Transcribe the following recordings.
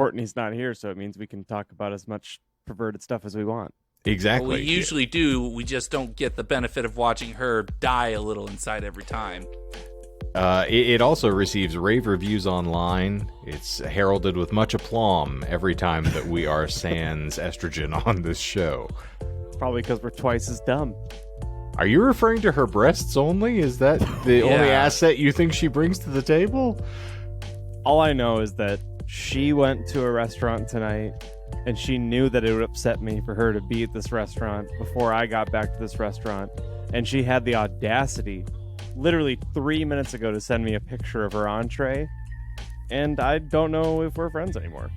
Courtney's not here, so it means we can talk about as much perverted stuff as we want. Exactly. Well, we usually do. We just don't get the benefit of watching her die a little inside every time. It also receives rave reviews online. It's heralded with much aplomb every time that we are sans estrogen on this show. Probably because we're twice as dumb. Are you referring to her breasts only? Is that the only asset you think she brings to the table? All I know is that she went to a restaurant tonight, and she knew that it would upset me for her to be at this restaurant before I got back to this restaurant. And she had the audacity, literally 3 minutes ago, to send me a picture of her entree. And I don't know if we're friends anymore.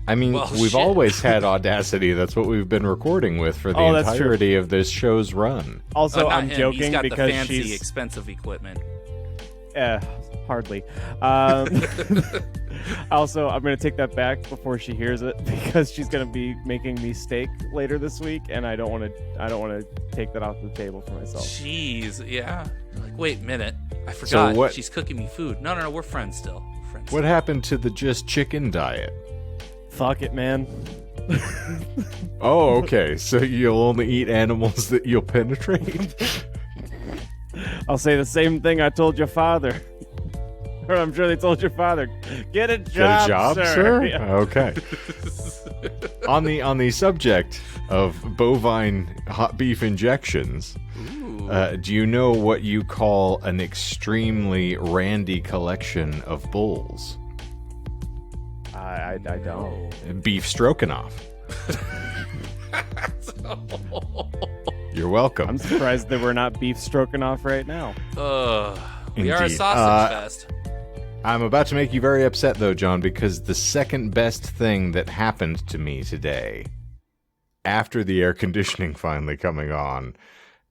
I mean, we've always had audacity. That's what we've been recording with for the entirety of this show's run. Also, I'm joking He's got because the fancy, she's expensive equipment. Hardly. Also, I'm going to take that back before she hears it because she's going to be making me steak later this week, and I don't want to take that off the table for myself. Jeez, yeah. Like, wait a minute, I forgot. So she's cooking me food. No, we're friends still. What happened to the just chicken diet? Fuck it, man. Oh, okay. So you'll only eat animals that you'll penetrate? I'll say the same thing I told your father. Or I'm sure they told your father. Get a job, sir. Yeah. Okay. On the subject of bovine hot beef injections, do you know what you call an extremely randy collection of bulls? I don't. Beef stroganoff. You're welcome. I'm surprised that we're not beef stroganoff right now. We are a sausage fest. I'm about to make you very upset, though, John, because the second best thing that happened to me today, after the air conditioning finally coming on,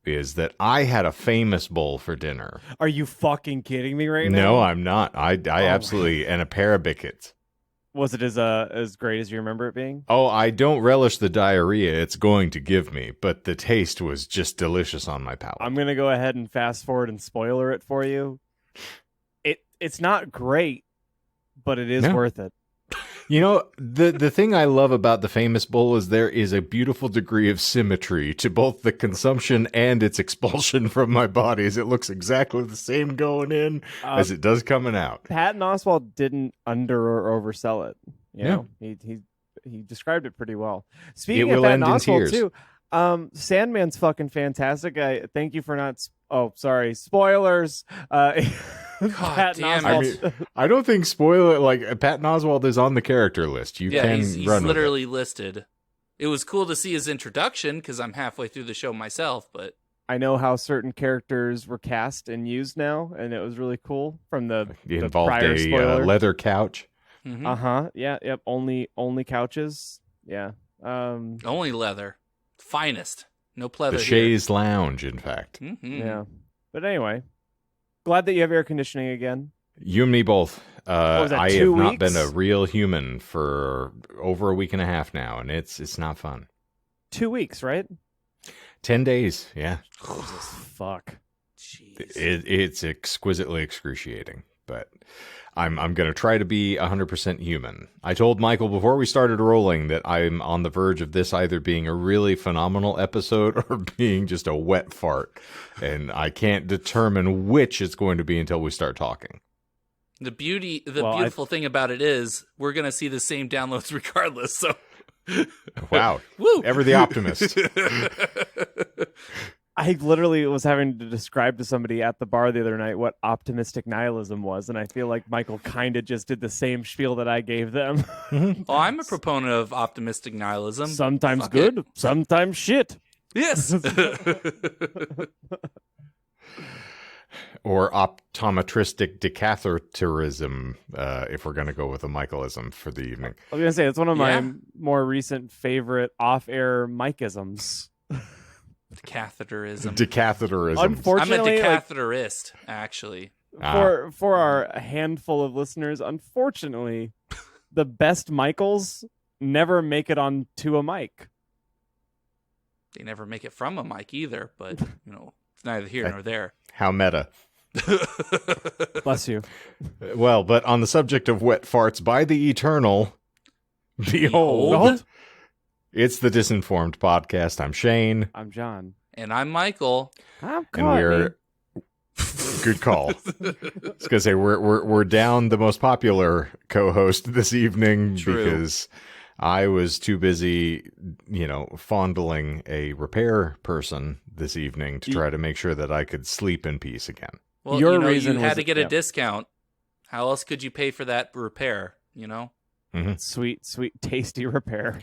is that I had a famous bowl for dinner. Are you fucking kidding me right now? No, I'm not. I absolutely, and a pair of biscuits. Was it as great as you remember it being? Oh, I don't relish the diarrhea it's going to give me, but the taste was just delicious on my palate. I'm going to go ahead and fast forward and spoiler it for you. It's not great, but it is worth it. You know, the thing I love about the famous bowl is there is a beautiful degree of symmetry to both the consumption and its expulsion from my body, as it looks exactly the same going in as it does coming out. Patton Oswalt didn't under or oversell it. You know, he described it pretty well. Speaking of Patton Oswalt too, Sandman's fucking fantastic. I thank you for not. Oh, sorry, spoilers. God damn it. I mean, I don't think Patton Oswalt is on the character list. He's literally listed. It was cool to see his introduction because I'm halfway through the show myself, but I know how certain characters were cast and used now, and it was really cool from the prior spoiler. Leather couch. Mm-hmm. Yeah. Yep. Only couches. Yeah. Only leather, finest. No pleather. The chaise lounge, in fact. Mm-hmm. Yeah. But anyway. Glad that you have air conditioning again. You and me both. I have 2 weeks? not been a real human for over a week and a half now, and it's not fun. 2 weeks, right? 10 days, yeah. Jesus, fuck. Jeez. It's exquisitely excruciating, but I'm going to try to be 100% human. I told Michael before we started rolling that I'm on the verge of this either being a really phenomenal episode or being just a wet fart, and I can't determine which it's going to be until we start talking. The beautiful thing about it is we're going to see the same downloads regardless, so... Wow. Woo! Ever the optimist. I literally was having to describe to somebody at the bar the other night what optimistic nihilism was, and I feel like Michael kind of just did the same spiel that I gave them. Oh, I'm a proponent of optimistic nihilism. Sometimes Fuck good, it. sometimes shit. Yes. Or optometristic decatheterism, if we're going to go with a Michaelism for the evening. I was going to say, it's one of my more recent favorite off-air Mike-isms. Catheterism. Decatheterism. Unfortunately, I'm a decatheterist, actually. For our handful of listeners, unfortunately, the best Michaels never make it onto a mic. They never make it from a mic either, but it's neither here nor there. How meta. Bless you. Well, but on the subject of wet farts, by the eternal, Behold. It's the Disinformed podcast. I'm Shane. I'm John. And I'm Michael. I'm And we're good call. I was gonna say we're down the most popular co-host this evening. True. Because I was too busy, fondling a repair person this evening to try to make sure that I could sleep in peace again. Well, Your you reason had was- to get a yeah. discount. How else could you pay for that repair, Mm-hmm. Sweet, tasty repair.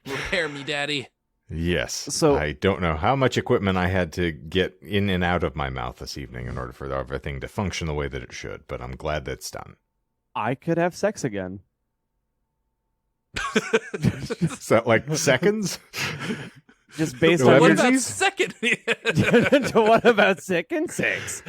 Repair me, daddy. Yes. So- I don't know how much equipment I had to get in and out of my mouth this evening in order for everything to function the way that it should, but I'm glad that's done. I could have sex again. Is that like seconds? Just based No on What your about energies? second? what about second sex?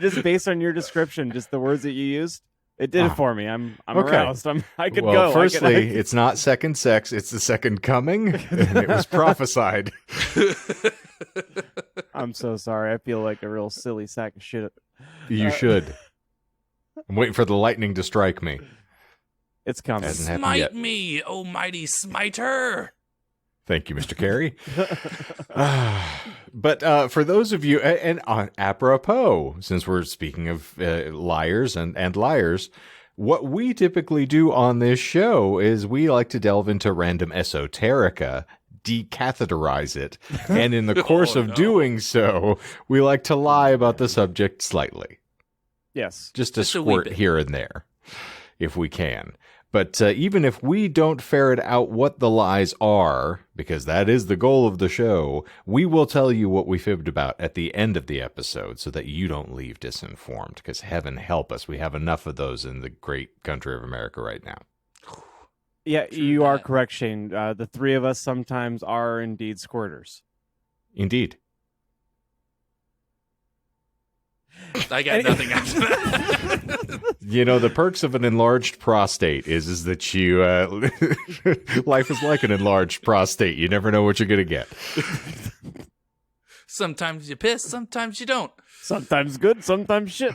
Just based on your description, just the words that you used, it did it for me. I'm Okay. aroused. I could Well, go. firstly, it's not second sex, it's the second coming, and it was prophesied. I'm so sorry. I feel like a real silly sack of shit. You should. I'm waiting for the lightning to strike me. It's coming. Hasn't happened Smite yet. me, oh mighty smiter. Thank you, Mr. Carey. But for those of you, and apropos, since we're speaking of liars and liars, what we typically do on this show is we like to delve into random esoterica, decathederize it, and in the course of doing so, we like to lie about the subject slightly, Yes. just a Just a wee squirt bit. here and there, if we can. But even if we don't ferret out what the lies are, because that is the goal of the show, we will tell you what we fibbed about at the end of the episode so that you don't leave disinformed, because heaven help us, we have enough of those in the great country of America right now. Yeah, True you are that. correct, Shane. The three of us sometimes are indeed squirters. Indeed. I got nothing after that. The perks of an enlarged prostate is that you, life is like an enlarged prostate. You never know what you're going to get. Sometimes you piss, sometimes you don't. Sometimes good, sometimes shit.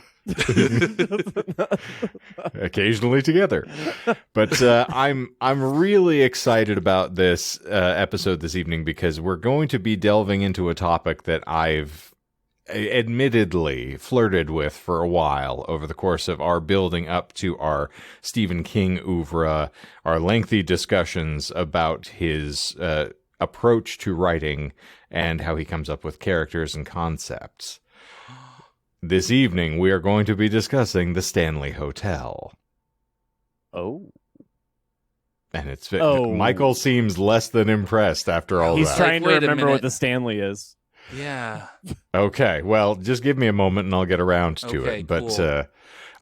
Occasionally together. But I'm really excited about this episode this evening because we're going to be delving into a topic that I've admittedly flirted with for a while over the course of our building up to our Stephen King oeuvre, our lengthy discussions about his approach to writing and how he comes up with characters and concepts. This evening, we are going to be discussing the Stanley Hotel. Oh. And it's Oh. Michael seems less than impressed after all He's that. trying to Wait a remember what minute. the Stanley is. Yeah. Okay, well, just give me a moment and I'll get around to Okay, it. But cool.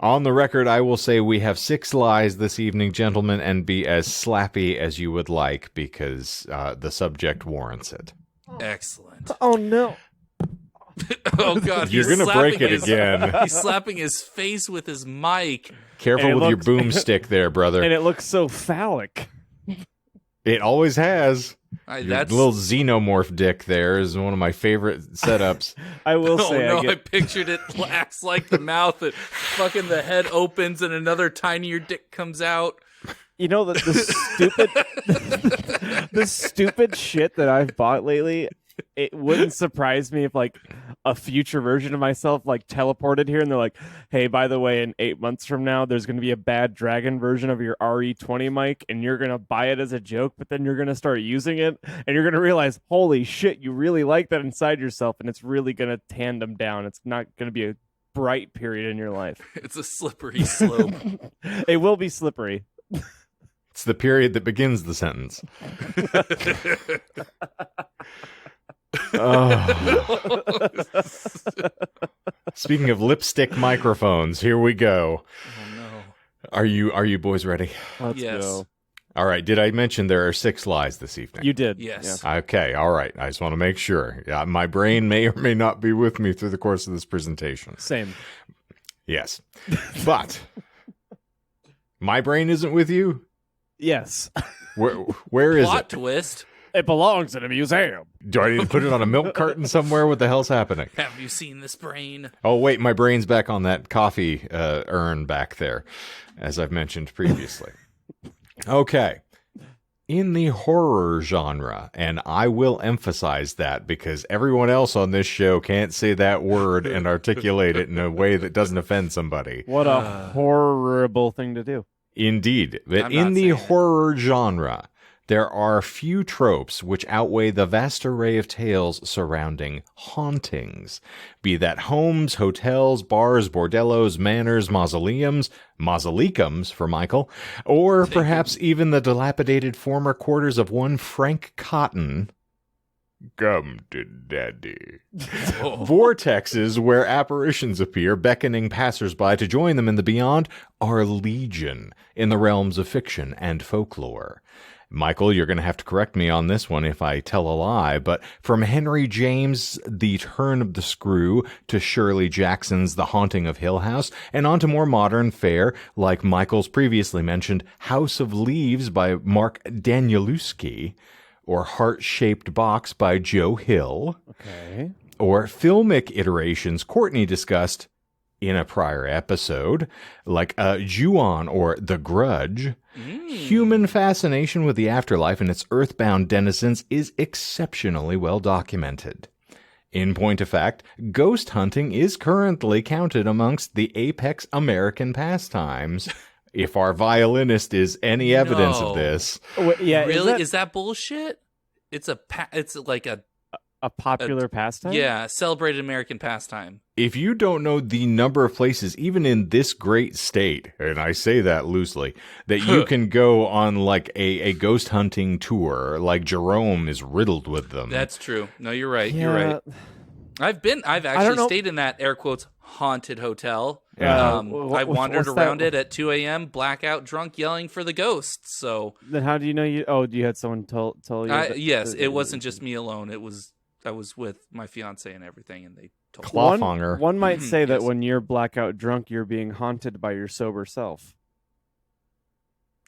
on the record, I will say we have 6 lies this evening, gentlemen, and be as slappy as you would like because the subject warrants it. Excellent. Oh, no. Oh, God. You're he's going to break slapping it his- again. He's slapping his face with his mic. Careful And it with your looks- boomstick there, brother. And it looks so phallic. It always has. Your That's little xenomorph dick there is one of my favorite setups. I will Oh say, no! I I get pictured it acts like the mouth that fucking the head opens and another tinier dick comes out. the stupid shit that I've bought lately. It wouldn't surprise me if like a future version of myself like teleported here and they're like, hey, by the way, in 8 months from now, there's going to be a bad dragon version of your RE20 mic and you're going to buy it as a joke, but then you're going to start using it and you're going to realize, holy shit, you really like that inside yourself and it's really going to tandem down. It's not going to be a bright period in your life. It's a slippery slope. It will be slippery. It's the period that begins the sentence. Oh. Speaking of lipstick microphones, here we go. Oh no! Are you boys ready? Let's Yes. go. All right. Did I mention there are 6 lies this evening? You did. Yes. Okay. All right. I just want to make sure. Yeah, my brain may or may not be with me through the course of this presentation. Same. Yes. But my brain isn't with you? Yes. Where is Plot it? twist. It belongs in a museum. Do I need to put it on a milk carton somewhere? What the hell's happening? Have you seen this brain? Oh, wait, my brain's back on that coffee urn back there, as I've mentioned previously. Okay. In the horror genre, and I will emphasize that because everyone else on this show can't say that word and articulate it in a way that doesn't offend somebody. What a horrible thing to do. Indeed. But I'm in not the saying it. horror genre, there are few tropes which outweigh the vast array of tales surrounding hauntings. Be that homes, hotels, bars, bordellos, manors, mausoleums for Michael, or perhaps even the dilapidated former quarters of one Frank Cotton. Come to daddy. Vortexes where apparitions appear, beckoning passersby to join them in the beyond, are legion in the realms of fiction and folklore. Michael, you're going to have to correct me on this one if I tell a lie, but from Henry James' The Turn of the Screw to Shirley Jackson's The Haunting of Hill House, and on to more modern fare like Michael's previously mentioned House of Leaves by Mark Danielewski, or Heart-Shaped Box by Joe Hill, Okay. or filmic iterations Courtney discussed in a prior episode, like Ju-on or The Grudge. Human fascination with the afterlife and its earthbound denizens is exceptionally well documented. In point of fact, ghost hunting is currently counted amongst the apex American pastimes. If our violinist is any evidence of this. Wait, yeah, Really? Is that bullshit? It's like a popular pastime? yeah, celebrated American pastime. If you don't know the number of places, even in this great state, and I say that loosely, that you can go on like a ghost hunting tour, like Jerome is riddled with them. That's true. No, you're right. Yeah. You're right. I've actually know. stayed in that air quotes haunted hotel. Yeah. I wandered what's that? around it at 2 a.m. blackout drunk yelling for the ghosts. So Then how do you know you? Oh, you had someone tell you? yes, it wasn't just me alone. I was with my fiance and everything, and they told me. Clawfinger. One might say that Yes. when you're blackout drunk, you're being haunted by your sober self.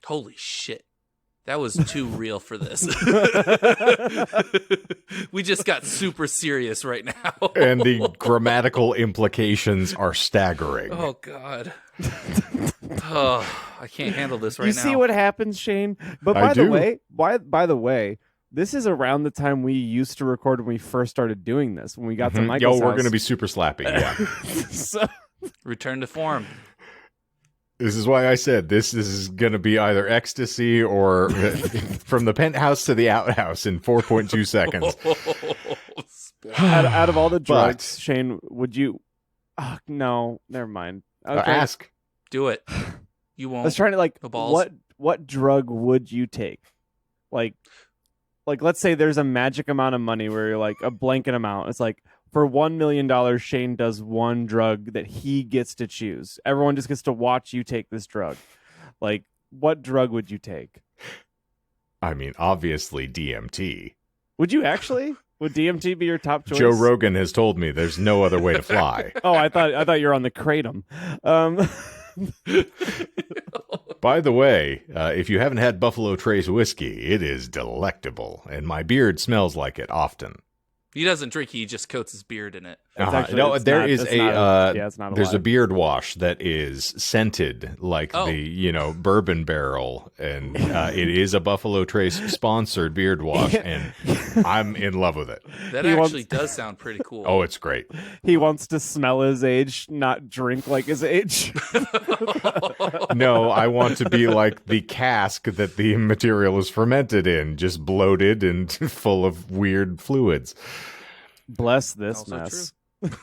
Holy shit. That was too real for this. We just got super serious right now. And the grammatical implications are staggering. Oh, God. Oh, I can't handle this right You now. see what happens, Shane? But I do. by the way, this is around the time we used to record when we first started doing this. When we got to Mhm. Michael's Yo, we're house. going to be super slappy. Yeah. So, Return to form. This is why I said this is going to be either ecstasy or from the penthouse to the outhouse in 4.2 seconds. out of all the drugs, But- Shane, would you? Oh, no, never mind. Okay. Ask. Do it. You I was won't. trying to The balls. what drug would you take? Like let's say there's a magic amount of money where you're like a blanket amount. It's like for $1 million, Shane does one drug that he gets to choose. Everyone just gets to watch you take this drug. Like, what drug would you take? I mean, obviously DMT. Would you actually? Would DMT be your top choice? Joe Rogan has told me there's no other way to fly. Oh, I thought you were on the kratom. By the way, if you haven't had Buffalo Trace whiskey, it is delectable, and my beard smells like it often. He doesn't drink. He just coats his beard in it. It's No, it's there not- is it's a not yeah, it's not there's a lot. beard wash that is scented like Oh. the bourbon barrel, and it is a Buffalo Trace sponsored beard wash, and I'm in love with it. That He actually wants- does sound pretty cool. Oh, it's great. He wants to smell his age, not drink like his age. No, I want to be like the cask that the material is fermented in, just bloated and full of weird fluids. Bless this Also mess.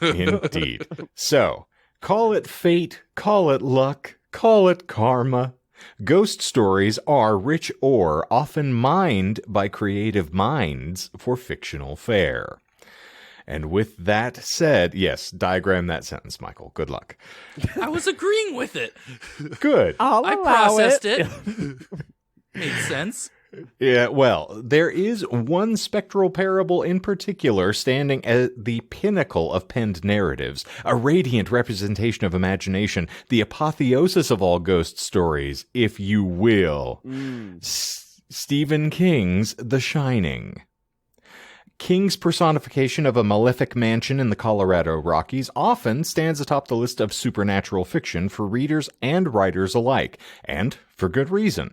Indeed. So, call it fate, call it luck, call it karma. Ghost stories are rich ore, often mined by creative minds for fictional fare. And with that said, yes, diagram that sentence, Michael. Good luck. I was agreeing with it. Good. I'll I allow processed it. Made sense. Yeah, well, there is one spectral parable in particular standing at the pinnacle of penned narratives, a radiant representation of imagination, the apotheosis of all ghost stories, if you will. Stephen King's The Shining. King's personification of a malefic mansion in the Colorado Rockies often stands atop the list of supernatural fiction for readers and writers alike, and for good reason.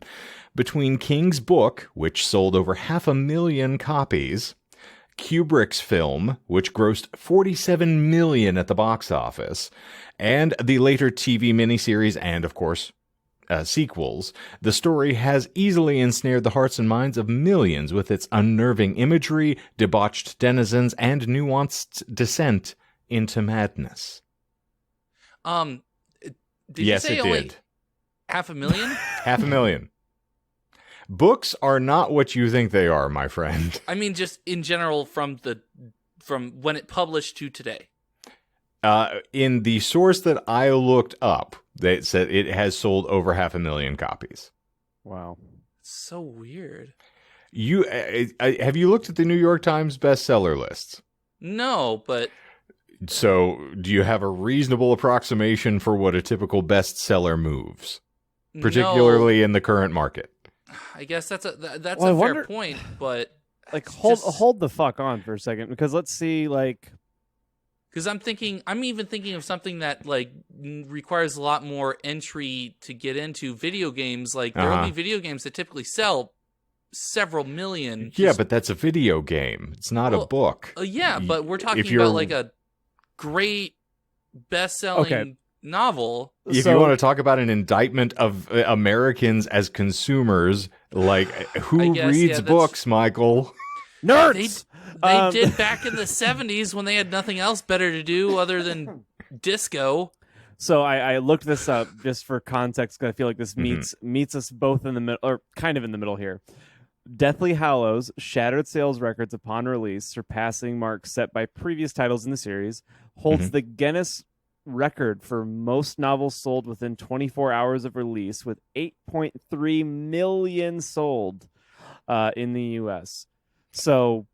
Between King's book, which sold over 500,000 copies, Kubrick's film, which grossed $47 million at the box office, and the later TV miniseries and, of course, sequels, the story has easily ensnared the hearts and minds of millions with its unnerving imagery, debauched denizens, and nuanced descent into madness. Did Yes, you say it only did. 500,000? 500,000. Books are not what you think they are, my friend. I mean, just in general, from when it published to today. In the source that I looked up, they said it has sold over 500,000 copies. Wow. So weird. You have you looked at the New York Times bestseller lists? No, but So, do you have a reasonable approximation for what a typical bestseller moves, particularly in the current market? I guess that's Well, I a fair wonder- point, but Like, it's hold the fuck on for a second, because let's see, like... Because I'm even thinking of something that like requires a lot more entry to get into. Video games, like there will be video games that typically sell several million. Yeah, but that's a video game. It's not a book. Yeah, but we're talking If you're- about like a great best-selling novel. If So- you want to talk about an indictment of Americans as consumers, like who I guess, reads yeah, that's- books, Michael? Nerds! They did back in the 70s when they had nothing else better to do other than disco. So I looked this up just for context, because I feel like this meets us both in the middle, or kind of in the middle here. Deathly Hallows shattered sales records upon release, surpassing marks set by previous titles in the series, holds the Guinness record for most novels sold within 24 hours of release, with 8.3 million sold in the U.S. So...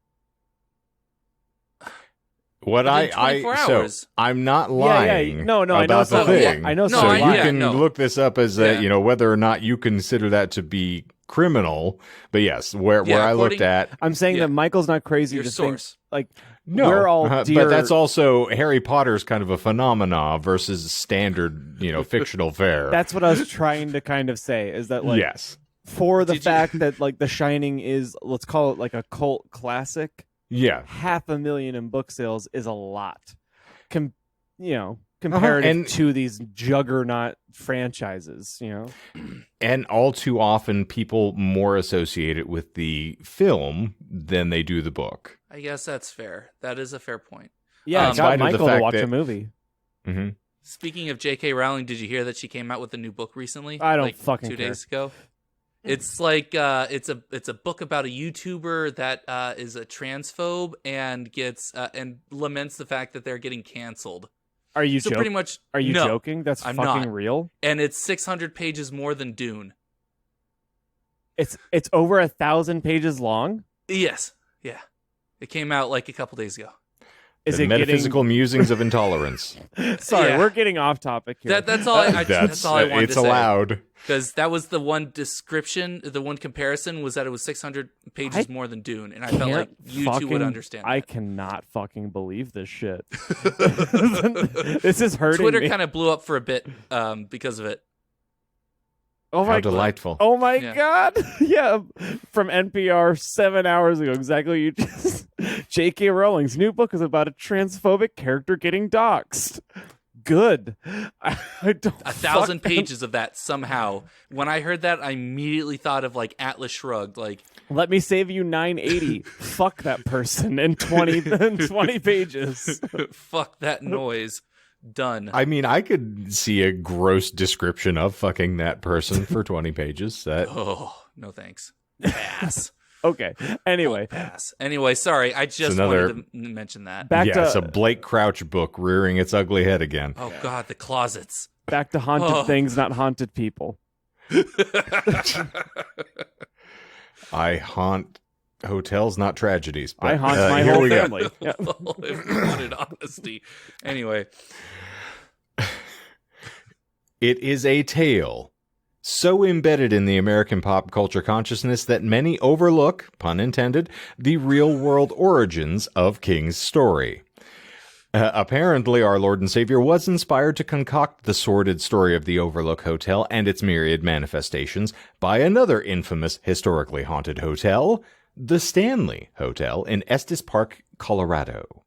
What Within 24 hours. So I'm not lying. No, I know about so. the thing. I know No, so. So I- you yeah, can no. look this up as Yeah. whether or not you consider that to be criminal. But yes, where I looked according- at, I'm saying Yeah. that Michael's not crazy Your to think, source. like, no, we're all dear... but that's also Harry Potter's kind of a phenomena versus standard, fictional fare. That's what I was trying to kind of say, is that, like, yes, for the Did you- fact that, like, The Shining is, let's call it, like, a cult classic, yeah. 500,000 in book sales is a lot. Comparative And- to these juggernaut franchises, And all too often, people more associate it with the film than they do the book. I guess that's fair. That is a fair point. Yeah, I in spite got of the Michael to fact watch that- a movie. Mm-hmm. Speaking of J.K. Rowling, did you hear that she came out with a new book recently? I don't like fucking 2 care. days ago. It's like it's a book about a YouTuber that is a transphobe and gets and laments the fact that they're getting canceled. Are you So joking? pretty much, Are you no, joking? That's I'm fucking not. real. And it's 600 pages more than Dune. It's over 1,000 pages long. Yes, yeah. It came out like a couple days ago. Is The it metaphysical musings of intolerance. getting? Sorry, Yeah. we're getting off topic here. That's all. That's all I wanted it's to say. allowed. Because that was the one description, the one comparison was that it was 600 pages more than Dune, and I felt like you two would understand. I cannot fucking believe this shit. This is hurting Twitter me. kind of blew up for a bit because of it. Oh How my delightful. Oh my Yeah. god! Yeah, from NPR 7 hours ago. Exactly. You just J.K. Rowling's new book is about a transphobic character getting doxxed. Good. I don't. 1,000 fuck- pages of that somehow. When I heard that, I immediately thought of like Atlas Shrugged. Like, Let me save you 980. Fuck that person in 20 pages. fuck that noise. Done. I mean, I could see a gross description of fucking that person for 20 pages. That Oh, no thanks. Pass. Okay. Anyway, Pass. Anyway, sorry. I just another- wanted to mention that. back yeah, it's to a Blake Crouch book rearing its ugly head again. Oh, God, the closets. haunted Oh. things, not haunted people. I haunt hotels, not tragedies. But, I haunt my here whole we go. family. Yeah. If you wanted honesty. Anyway. It is a tale so embedded in the American pop culture consciousness that many overlook, pun intended, the real-world origins of King's story. Apparently, our Lord and Savior was inspired to concoct the sordid story of the Overlook Hotel and its myriad manifestations by another infamous historically haunted hotel, the Stanley Hotel in Estes Park, Colorado.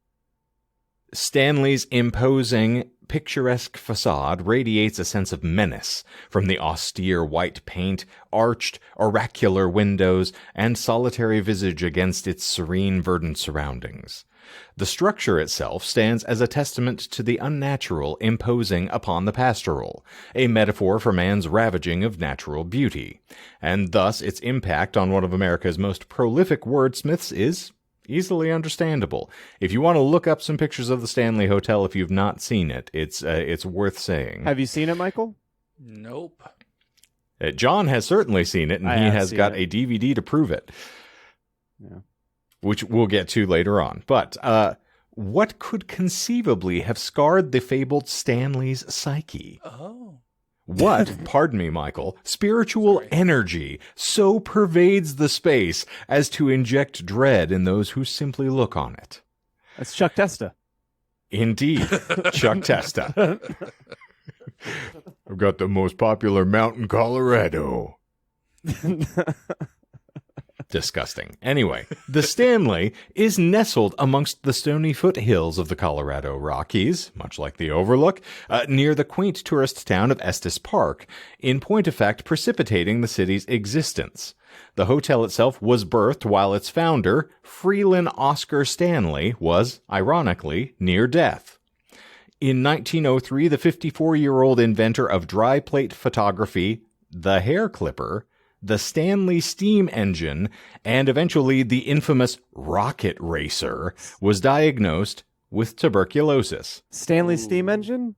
Stanley's imposing, picturesque facade radiates a sense of menace from the austere white paint, arched, oracular windows, and solitary visage against its serene, verdant surroundings. The structure itself stands as a testament to the unnatural imposing upon the pastoral, a metaphor for man's ravaging of natural beauty, and thus its impact on one of America's most prolific wordsmiths is easily understandable. If you want to look up some pictures of the Stanley Hotel if you've not seen it, it's worth saying. Have you seen it, Michael? Nope. John has certainly seen it, and he has got a DVD to prove it. Yeah. Which we'll get to later on. But what could conceivably have scarred the fabled Stanley's psyche? Oh. What, pardon me, Michael, spiritual energy so pervades the space as to inject dread in those who simply look on it? That's Chuck Testa. Indeed, Chuck Testa. I've got the most popular mount in Colorado. Disgusting. Anyway, the Stanley is nestled amongst the stony foothills of the Colorado Rockies, much like the Overlook, near the quaint tourist town of Estes Park, in point of fact precipitating the city's existence. The hotel itself was birthed while its founder, Freelan Oscar Stanley, was, ironically, near death. In 1903, the 54-year-old inventor of dry plate photography, the hair clipper, the Stanley steam engine, and eventually the infamous rocket racer, was diagnosed with tuberculosis. Stanley steam engine?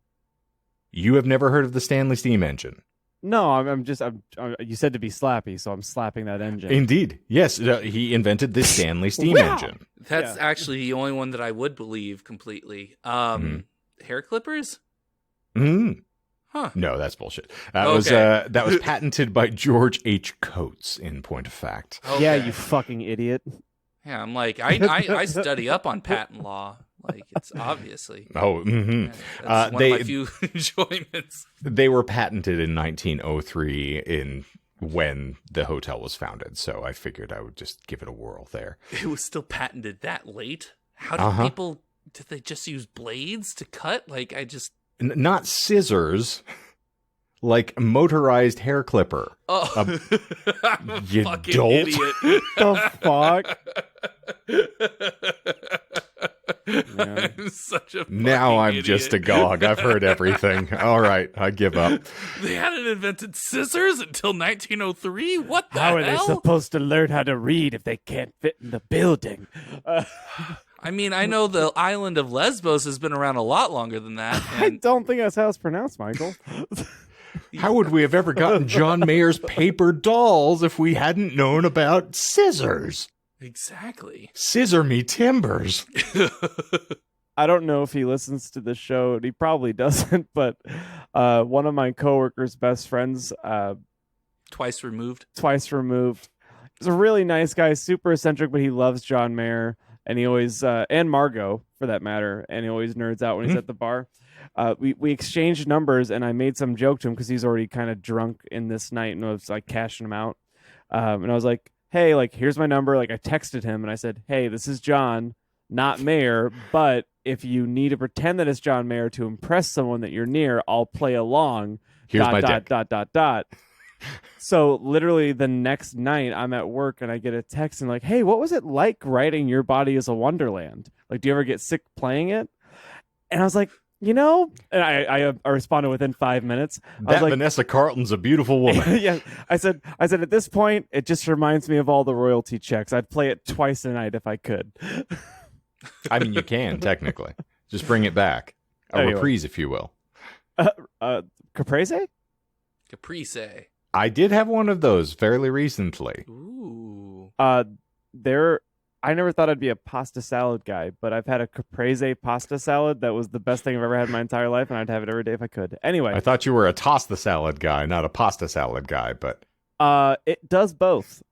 You have never heard of the Stanley steam engine? No, I'm you said to be slappy, so I'm slapping that engine. Indeed. Yes, he invented the Stanley steam engine. That's actually the only one that I would believe completely. Hair clippers? Mm. Huh. No, that's bullshit. That was patented by George H. Coates, in point of fact. Okay. Yeah, you fucking idiot. Yeah, I'm like, I study up on patent law. Like, it's obviously. Oh, mm-hmm. Yeah, that's one of my few enjoyments. They were patented in 1903 when the hotel was founded, so I figured I would just give it a whirl there. It was still patented that late? How did they just use blades to cut? Like, Not scissors, like motorized hair clipper. Oh, you fucking dolt. idiot. The fuck? Yeah. I'm such a Now I'm idiot. just agog. I've heard everything. All right, I give up. They hadn't invented scissors until 1903? What the How hell? are they supposed to learn how to read if they can't fit in the building? I mean, I know the island of Lesbos has been around a lot longer than that. I And don't think that's how it's pronounced, Michael. How would we have ever gotten John Mayer's paper dolls if we hadn't known about scissors? exactly. Scissor me timbers. I don't know if he listens to the show, and he probably doesn't, but one of my coworkers' best friends, Twice removed. twice removed, is a really nice guy, super eccentric, but he loves John Mayer, and he always, and Margot, for that matter, and he always nerds out when he's at the bar. We exchanged numbers, and I made some joke to him because he's already kind of drunk in this night, and I was like cashing him out. And I was like, hey, like, here's my number. Like, I texted him, and I said, hey, this is John, not Mayer, but if you need to pretend that it's John Mayer to impress someone that you're near, I'll play along. Here's my dick. ... So literally the next night I'm at work and I get a text and like, hey, what was it like writing Your Body is a Wonderland? Like, do you ever get sick playing it? And I was like, and I responded within 5 minutes. I was like, Vanessa Carlton's a beautiful woman. yeah. I said, at this point, it just reminds me of all the royalty checks. I'd play it twice a night if I could. I mean, you can, technically. Just bring it back. A Anyway. reprise, if you will. Caprese? Caprice. I did have one of those fairly recently. Ooh. They're I never thought I'd be a pasta salad guy, but I've had a caprese pasta salad that was the best thing I've ever had in my entire life, and I'd have it every day if I could. Anyway, I thought you were a toss the salad guy, not a pasta salad guy, but it does both.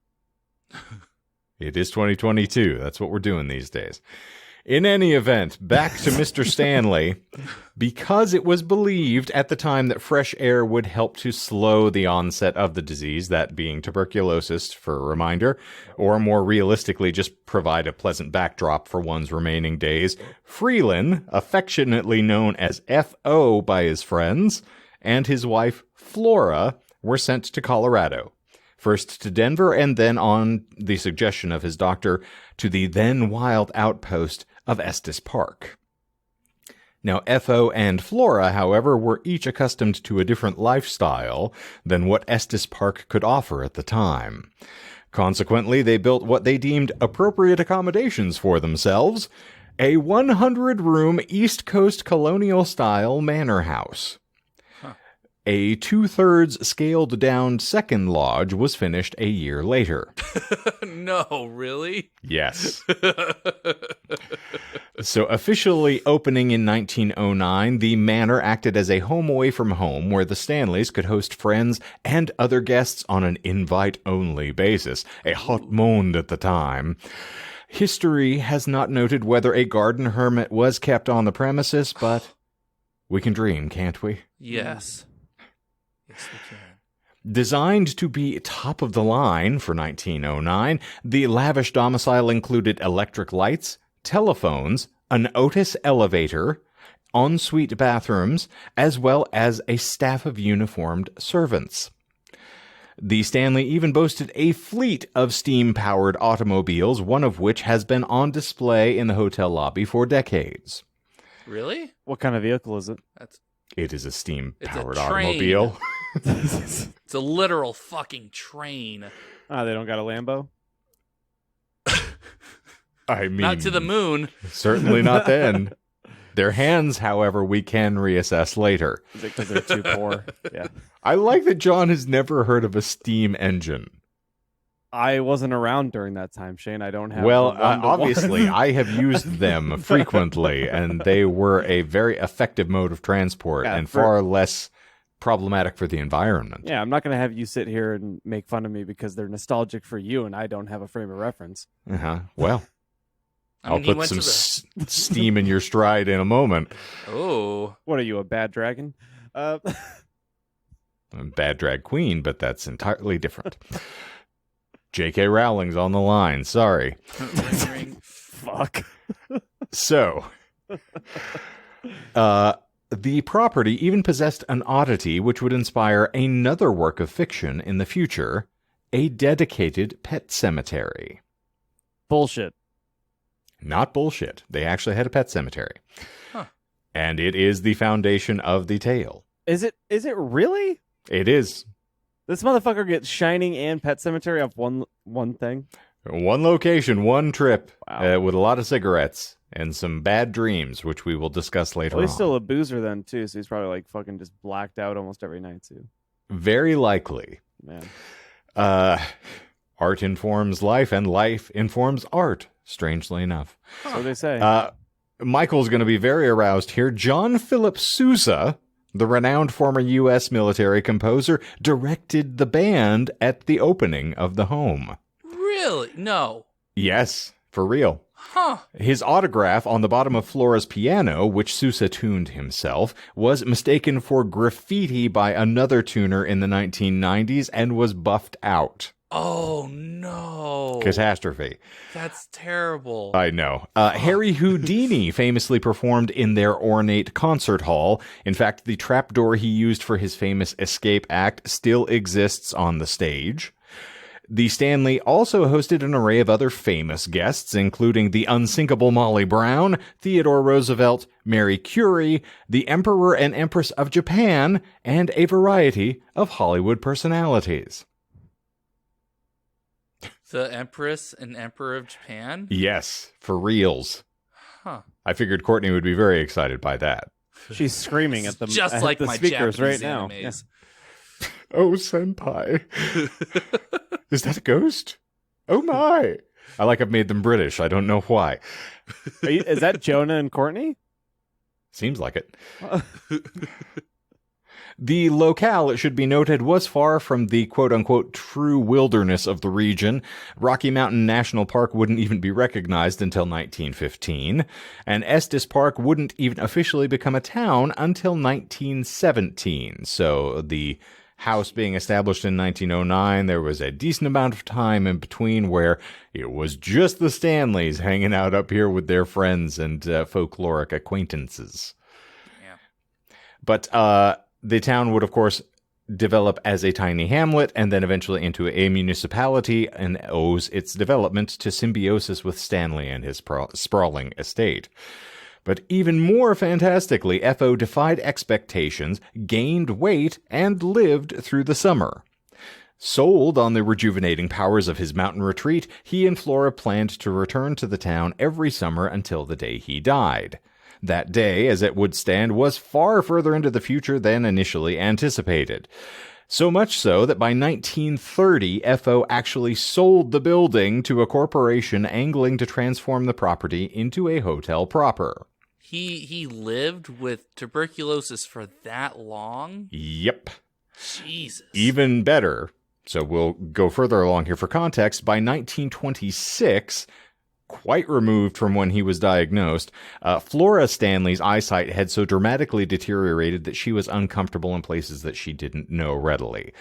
it is 2022. That's what we're doing these days. In any event, back to Mr. Stanley. Because it was believed at the time that fresh air would help to slow the onset of the disease, that being tuberculosis, for a reminder, or more realistically, just provide a pleasant backdrop for one's remaining days, Freeland, affectionately known as F.O. by his friends, and his wife, Flora, were sent to Colorado. First to Denver, and then on the suggestion of his doctor, to the then wild outpost of Estes Park. Now, F.O. and Flora, however, were each accustomed to a different lifestyle than what Estes Park could offer at the time. Consequently, they built what they deemed appropriate accommodations for themselves, a 100-room East Coast colonial-style manor house. A 2/3 scaled-down second lodge was finished a year later. No, really? Yes. So officially opening in 1909, the manor acted as a home away from home where the Stanleys could host friends and other guests on an invite-only basis, a hot monde at the time. History has not noted whether a garden hermit was kept on the premises, but we can dream, can't we? Yes. Yes, we can. Designed to be top of the line for 1909, the lavish domicile included electric lights, telephones, an Otis elevator, ensuite bathrooms, as well as a staff of uniformed servants. The Stanley even boasted a fleet of steam-powered automobiles, one of which has been on display in the hotel lobby for decades. Really? What kind of vehicle is it? It is a steam-powered It's a train. automobile. It's a literal fucking train. They don't got a Lambo? I mean, Not to the moon. certainly not then. Their hands, however, we can reassess later. Is it because they're too poor? Yeah. I like that John has never heard of a steam engine. I wasn't around during that time, Shane. I don't have. Well, the one-to-one. obviously, I have used them frequently, and they were a very effective mode of transport and far less problematic for the environment. Yeah, I'm not going to have you sit here and make fun of me because they're nostalgic for you and I don't have a frame of reference. Well, I'll put some steam in your stride in a moment. Oh. What are you, a bad dragon? I'm a bad drag queen, but that's entirely different. J.K. Rowling's on the line. Sorry. Ring, ring. Fuck. So, the property even possessed an oddity which would inspire another work of fiction in the future, a dedicated pet cemetery. Bullshit. Not bullshit. They actually had a pet cemetery. Huh. And it is the foundation of the tale. Is it really? It is. This motherfucker gets Shining and Pet Cemetery off one thing? One location, one trip, Wow. with a lot of cigarettes and some bad dreams, which we will discuss later Well, he's on. still a boozer then, too, so he's probably like fucking just blacked out almost every night, too. Very likely. Man. Art informs life, and life informs art, strangely enough. So they say. Michael's going to be very aroused here. John Philip Sousa, the renowned former U.S. military composer, directed the band at the opening of the home. Really? No. Yes, for real. Huh. His autograph on the bottom of Flora's piano, which Sousa tuned himself, was mistaken for graffiti by another tuner in the 1990s and was buffed out. Oh, no. Catastrophe. That's terrible. I know. Harry Houdini famously performed in their ornate concert hall. In fact, the trapdoor he used for his famous escape act still exists on the stage. The Stanley also hosted an array of other famous guests, including the unsinkable Molly Brown, Theodore Roosevelt, Mary Curie, the Emperor and Empress of Japan, and a variety of Hollywood personalities. The Empress and Emperor of Japan? Yes, for reals. Huh. I figured Courtney would be very excited by that. She's screaming at the Just at like the my speakers Japanese right now. animes. Oh, senpai. Is that a ghost? Oh, my. I like I've made them British. I don't know why. Is that Jonah and Courtney? Seems like it. The locale, it should be noted, was far from the quote-unquote true wilderness of the region. Rocky Mountain National Park wouldn't even be recognized until 1915, and Estes Park wouldn't even officially become a town until 1917. So the house being established in 1909, there was a decent amount of time in between where it was just the Stanleys hanging out up here with their friends and folkloric acquaintances. Yeah. But the town would, of course, develop as a tiny hamlet and then eventually into a municipality, and owes its development to symbiosis with Stanley and his sprawling estate. But even more fantastically, F.O. defied expectations, gained weight, and lived through the summer. Sold on the rejuvenating powers of his mountain retreat, he and Flora planned to return to the town every summer until the day he died. That day, as it would stand, was far further into the future than initially anticipated. So much so that by 1930, F.O. actually sold the building to a corporation angling to transform the property into a hotel proper. He lived with tuberculosis for that long? Yep. Jesus. Even better. So we'll go further along here for context. By 1926... quite removed from when he was diagnosed, Flora Stanley's eyesight had so dramatically deteriorated that she was uncomfortable in places that she didn't know readily.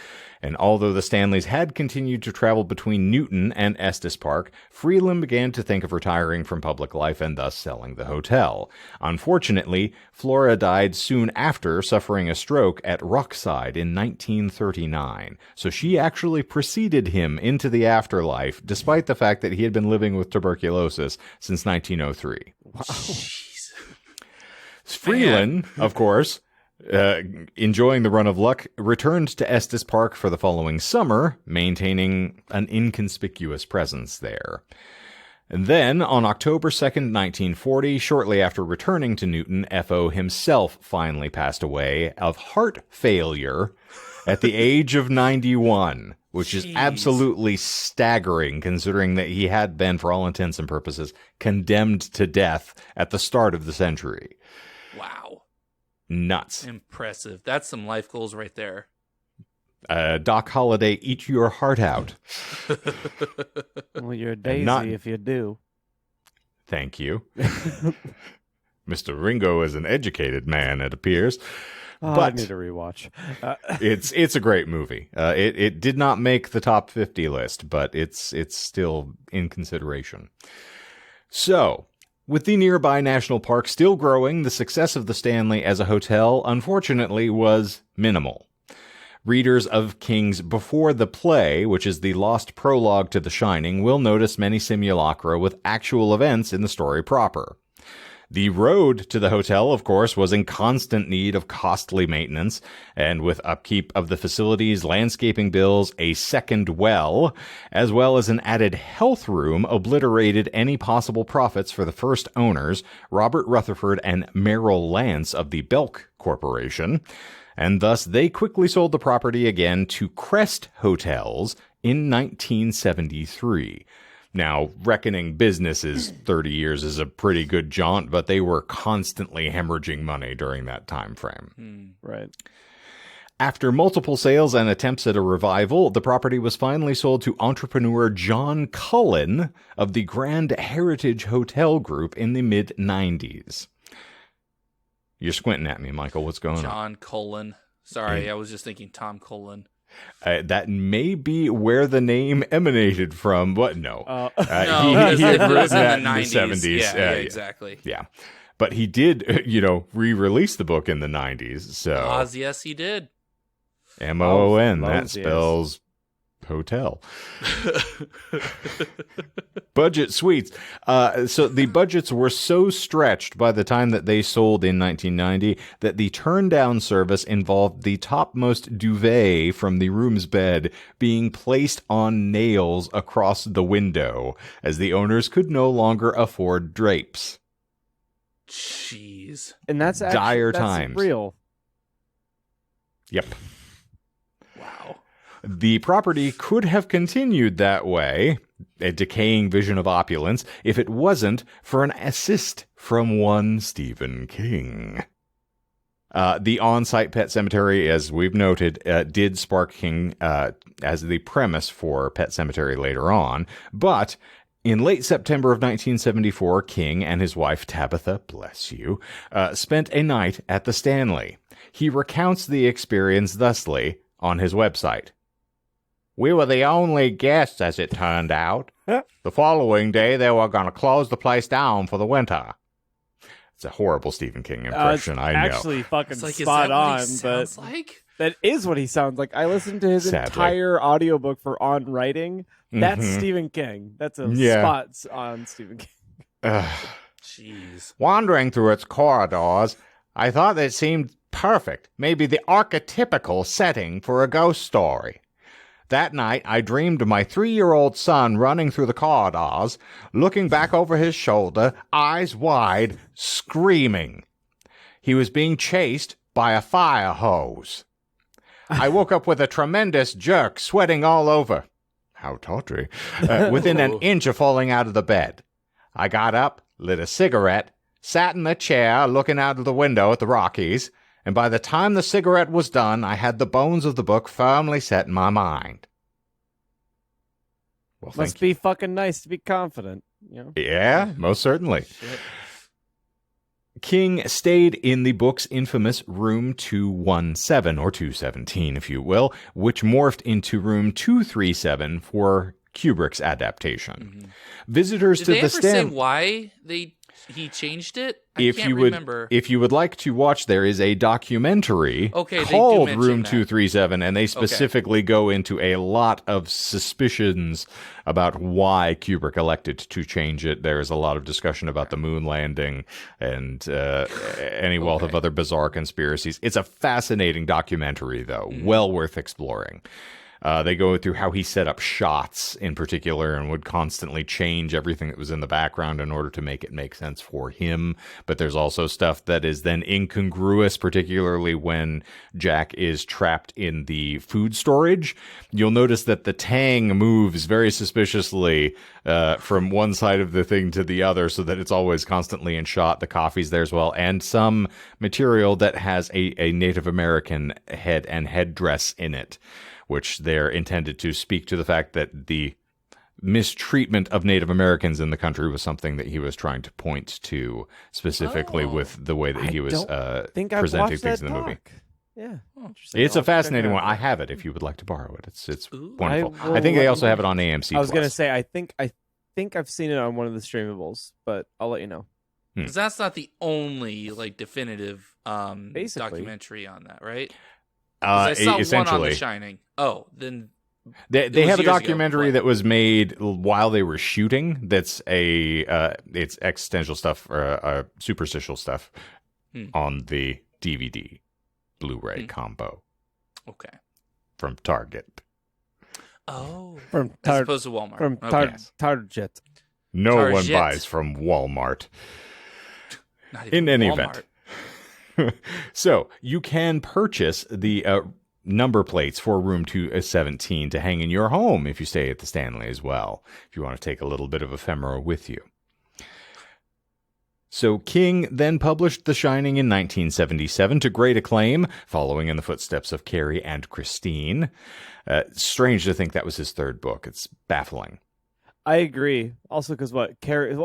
And although the Stanleys had continued to travel between Newton and Estes Park, Freeland began to think of retiring from public life and thus selling the hotel. Unfortunately, Flora died soon after, suffering a stroke at Rockside in 1939. So she actually preceded him into the afterlife, despite the fact that he had been living with tuberculosis since 1903. Wow. Jeez. Freeland, of course, enjoying the run of luck, returned to Estes Park for the following summer, maintaining an inconspicuous presence there. And then, on October 2nd, 1940, shortly after returning to Newton, F.O. himself finally passed away of heart failure at the age of 91, which is absolutely staggering considering that he had been, for all intents and purposes, condemned to death at the start of the century. Wow. Nuts. Impressive. That's some life goals right there. Doc Holliday, eat your heart out. Well, you're a daisy if you do. Thank you. Mr. Ringo is an educated man, it appears. But I need to rewatch. It's a great movie. It did not make the top 50 list, but it's still in consideration. So, with the nearby national park still growing, the success of the Stanley as a hotel, unfortunately, was minimal. Readers of King's Before the Play, which is the lost prologue to The Shining, will notice many simulacra with actual events in the story proper. The road to the hotel, of course, was in constant need of costly maintenance, and with upkeep of the facilities, landscaping bills, a second well as an added health room obliterated any possible profits for the first owners, Robert Rutherford and Merrill Lance of the Belk Corporation, and thus they quickly sold the property again to Crest Hotels in 1973. Now, reckoning business is 30 years is a pretty good jaunt, but they were constantly hemorrhaging money during that time frame. Right. After multiple sales and attempts at a revival, the property was finally sold to entrepreneur John Cullen of the Grand Heritage Hotel Group in the mid-90s. You're squinting at me, Michael. What's going on? John Cullen. Sorry, I was just thinking Tom Cullen. That may be where the name emanated from, but no. No, he had it was written that in the 90s. Yeah, exactly. Yeah. But he did, re-release the book in the 90s, so... Yes, he did. M-O-O-N, that spells hotel. Budget suites. So the budgets were so stretched by the time that they sold in 1990 that the turn-down service involved the topmost duvet from the room's bed being placed on nails across the window, as the owners could no longer afford drapes. Jeez. And that's actually dire times. Real. Yep. Wow. The property could have continued that way, a decaying vision of opulence, if it wasn't for an assist from one Stephen King. The on-site pet cemetery, as we've noted, did spark King as the premise for Pet Sematary later on, but in late September of 1974, King and his wife Tabitha, bless you, spent a night at the Stanley. He recounts the experience thusly on his website. We were the only guests, as it turned out. The following day, they were going to close the place down for the winter. It's a horrible Stephen King impression, I know. Actually fucking Like, spot on, sounds but like? that is what he sounds like. I listened to his Sadly. entire audiobook for On Writing. That's Stephen King. That's a spot on Stephen King. Jeez. Wandering through its corridors, I thought it seemed perfect, maybe the archetypical setting for a ghost story. That night, I dreamed of my 3-year-old son running through the corridors, looking back over his shoulder, eyes wide, screaming. He was being chased by a fire hose. I woke up with a tremendous jerk, sweating all over. How tawdry. Within an inch of falling out of the bed. I got up, lit a cigarette, sat in a chair looking out of the window at the Rockies, and by the time the cigarette was done, I had the bones of the book firmly set in my mind. Well, Must be fucking nice to be confident, you know? Yeah, most certainly. Shit. King stayed in the book's infamous Room 217, or 217, if you will, which morphed into Room 237 for Kubrick's adaptation. Visitors Did to they the ever say stand. why he changed it? I can't remember. If you would like to watch, there is a documentary Okay, they do called mention Room that. 237, and they specifically go into a lot of suspicions about why Kubrick elected to change it. There's a lot of discussion about the moon landing and any wealth of other bizarre conspiracies. It's a fascinating documentary, though, well worth exploring. They go through how he set up shots in particular and would constantly change everything that was in the background in order to make it make sense for him. But there's also stuff that is then incongruous, particularly when Jack is trapped in the food storage. You'll notice that the tang moves very suspiciously from one side of the thing to the other so that it's always constantly in shot. The coffee's there as well. And some material that has a Native American head and headdress in it, which they're intended to speak to the fact that the mistreatment of Native Americans in the country was something that he was trying to point to specifically with the way that he was presenting things in the movie. Yeah. It's a fascinating one. I have it if you would like to borrow it. It's wonderful. I will I think they let also you have it know. on AMC+. I was gonna say I think I've seen it on one of the streamables, but I'll let you know. Because that's not the only definitive Basically. documentary on that, right? I saw one on The Shining. Oh, then They have a years ago, documentary but- that was made while they were shooting. That's it's existential stuff, superstitial stuff on the DVD Blu-ray combo Okay. from Target. Oh. From As opposed to Walmart. From Okay. Target. No one Target. buys from Walmart. Not even In any Walmart. event. So you can purchase the number plates for Room 217 to hang in your home if you stay at the Stanley as well, if you want to take a little bit of ephemera with you. So King then published The Shining in 1977 to great acclaim, following in the footsteps of Carrie and Christine. Strange to think that was his third book. It's baffling. I agree. Also, because what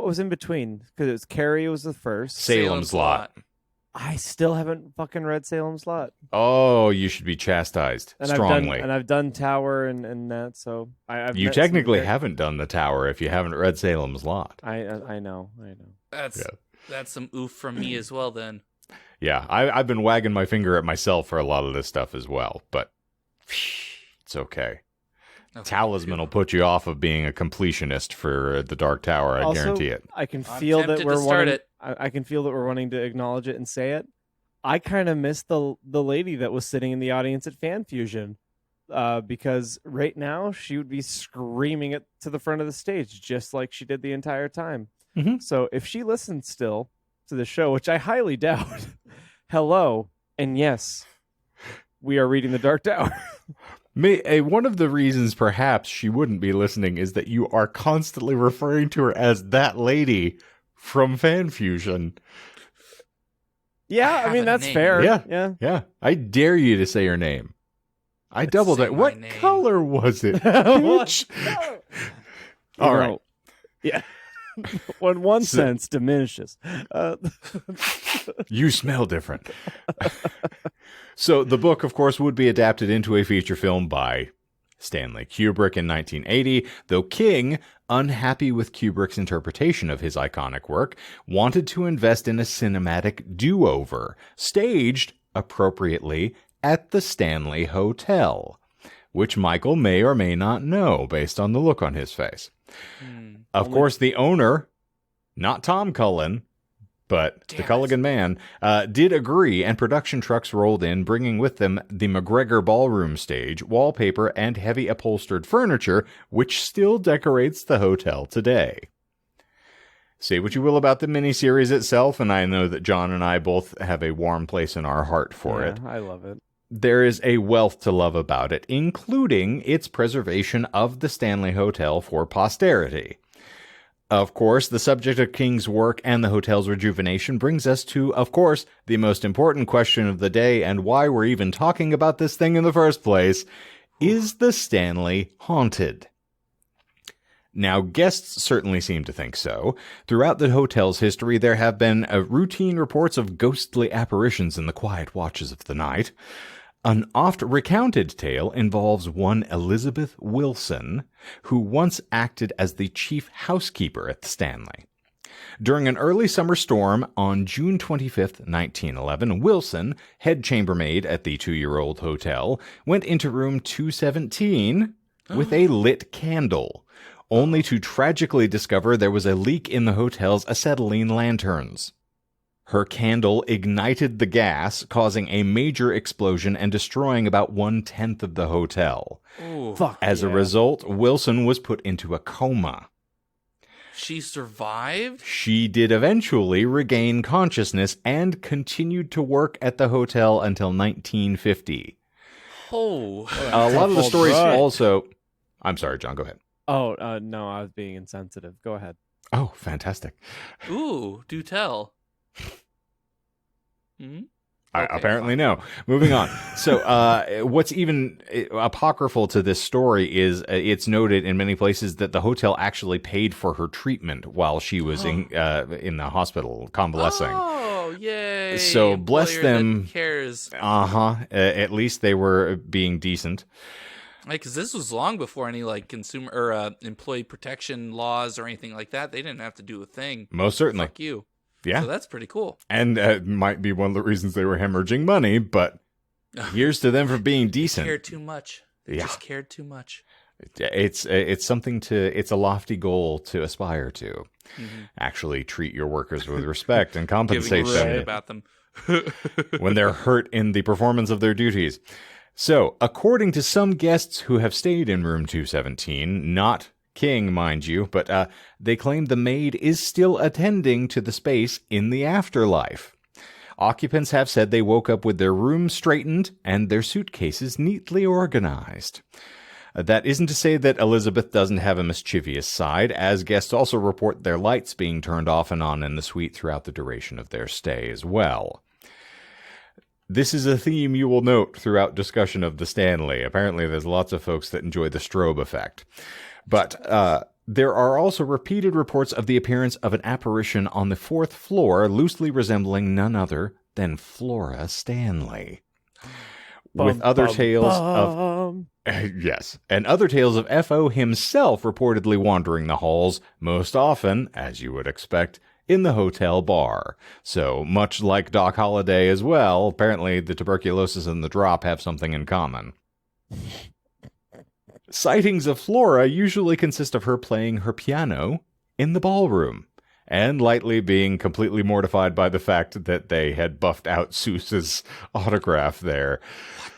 was in between? Because it was Carrie was the first. Salem's Lot. I still haven't fucking read Salem's Lot. Oh, you should be chastised And strongly. I've done Tower and that. So I've You met some technically very- haven't done The Tower if you haven't read Salem's Lot. I know. That's some oof from me as well. Then Yeah, I've been wagging my finger at myself for a lot of this stuff as well, but it's okay. Talisman will put you off of being a completionist for The Dark Tower, I Also, guarantee it. I can I'm feel that tempted to we're start wanting. it. I can feel that we're wanting to acknowledge it and say it. I kind of miss the lady that was sitting in the audience at Fan Fusion, because right now she would be screaming it to the front of the stage just like she did the entire time. Mm-hmm. So if she listens still to the show, which I highly doubt, hello and yes, we are reading The Dark Tower. One of the reasons perhaps she wouldn't be listening is that you are constantly referring to her as that lady from Fan Fusion. Yeah, I mean, that's fair. Yeah. I dare you to say her name. I doubled it. What color was it? What? All right. Yeah. When one sense diminishes. You smell different. So the book, of course, would be adapted into a feature film by Stanley Kubrick in 1980, though King, unhappy with Kubrick's interpretation of his iconic work, wanted to invest in a cinematic do-over, staged, appropriately, at the Stanley Hotel, which Michael may or may not know based on the look on his face. Of course, the owner, not Tom Cullen, but the Culligan man, did agree, and production trucks rolled in, bringing with them the McGregor ballroom stage, wallpaper, and heavy upholstered furniture, which still decorates the hotel today. Say what you will about the miniseries itself, and I know that John and I both have a warm place in our heart for it. I love it. There is a wealth to love about it, including its preservation of the Stanley Hotel for posterity. Of course, the subject of King's work and the hotel's rejuvenation brings us to, of course, the most important question of the day and why we're even talking about this thing in the first place. Is the Stanley haunted? Now, guests certainly seem to think so. Throughout the hotel's history, there have been routine reports of ghostly apparitions in the quiet watches of the night. An oft-recounted tale involves one Elizabeth Wilson, who once acted as the chief housekeeper at the Stanley. During an early summer storm on June 25th, 1911, Wilson, head chambermaid at the 2-year-old hotel, went into room 217 with a lit candle, only to tragically discover there was a leak in the hotel's acetylene lanterns. Her candle ignited the gas, causing a major explosion and destroying about 1/10 of the hotel. Ooh. As a result, Wilson was put into a coma. She survived? She did eventually regain consciousness and continued to work at the hotel until 1950. Oh. A lot of the stories also... I'm sorry, John, go ahead. Oh, no, I was being insensitive. Go ahead. Oh, fantastic. Ooh, do tell. Apparently no. Moving on. So what's even apocryphal to this story is it's noted in many places that the hotel actually paid for her treatment while she was in the hospital convalescing. Oh, yay. So bless them. That cares. At least they were being decent. Because this was long before any consumer or employee protection laws or anything like that. They didn't have to do a thing. Most certainly. Fuck you. Yeah. So that's pretty cool. And it might be one of the reasons they were hemorrhaging money, but here's to them for being decent. They cared too much. They just cared too much. It's something it's a lofty goal to aspire to. Mm-hmm. Actually treat your workers with respect and compensate them about them when they're hurt in the performance of their duties. So, according to some guests who have stayed in room 217, not King, mind you, but they claim the maid is still attending to the space in the afterlife. Occupants have said they woke up with their rooms straightened and their suitcases neatly organized. That isn't to say that Elizabeth doesn't have a mischievous side, as guests also report their lights being turned off and on in the suite throughout the duration of their stay as well. This is a theme you will note throughout discussion of the Stanley. Apparently there's lots of folks that enjoy the strobe effect. But there are also repeated reports of the appearance of an apparition on the 4th floor, loosely resembling none other than Flora Stanley. With other tales of... yes, and other tales of F.O. himself reportedly wandering the halls, most often, as you would expect, in the hotel bar. So, much like Doc Holliday as well, apparently the tuberculosis and the drop have something in common. Sightings of Flora usually consist of her playing her piano in the ballroom, and lightly being completely mortified by the fact that they had buffed out Seuss's autograph there.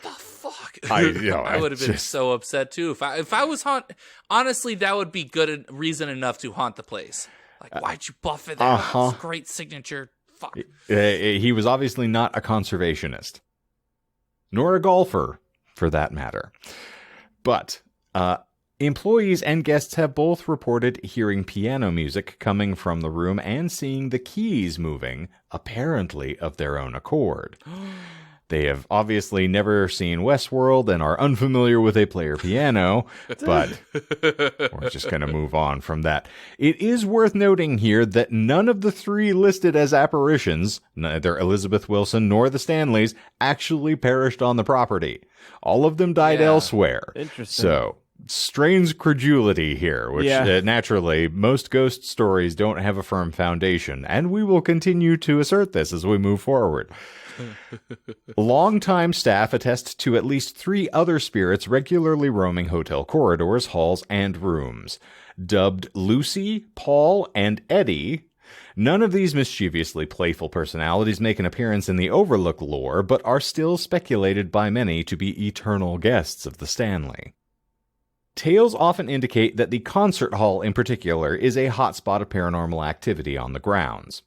What the fuck? I would have been so upset too. If I was honestly, that would be good reason enough to haunt the place. Like, why'd you buff it? That's great signature. Fuck. He was obviously not a conservationist, nor a golfer, for that matter. But employees and guests have both reported hearing piano music coming from the room and seeing the keys moving, apparently of their own accord. They have obviously never seen Westworld and are unfamiliar with a player piano, but we're just going to move on from that. It is worth noting here that none of the three listed as apparitions, neither Elizabeth Wilson nor the Stanleys, actually perished on the property. All of them died elsewhere. Interesting. So, strange credulity here, which naturally, most ghost stories don't have a firm foundation, and we will continue to assert this as we move forward. Longtime staff attest to at least 3 other spirits regularly roaming hotel corridors, halls, and rooms. Dubbed Lucy, Paul, and Eddie, none of these mischievously playful personalities make an appearance in the Overlook lore, but are still speculated by many to be eternal guests of the Stanley. Tales often indicate that the concert hall in particular is a hotspot of paranormal activity on the grounds.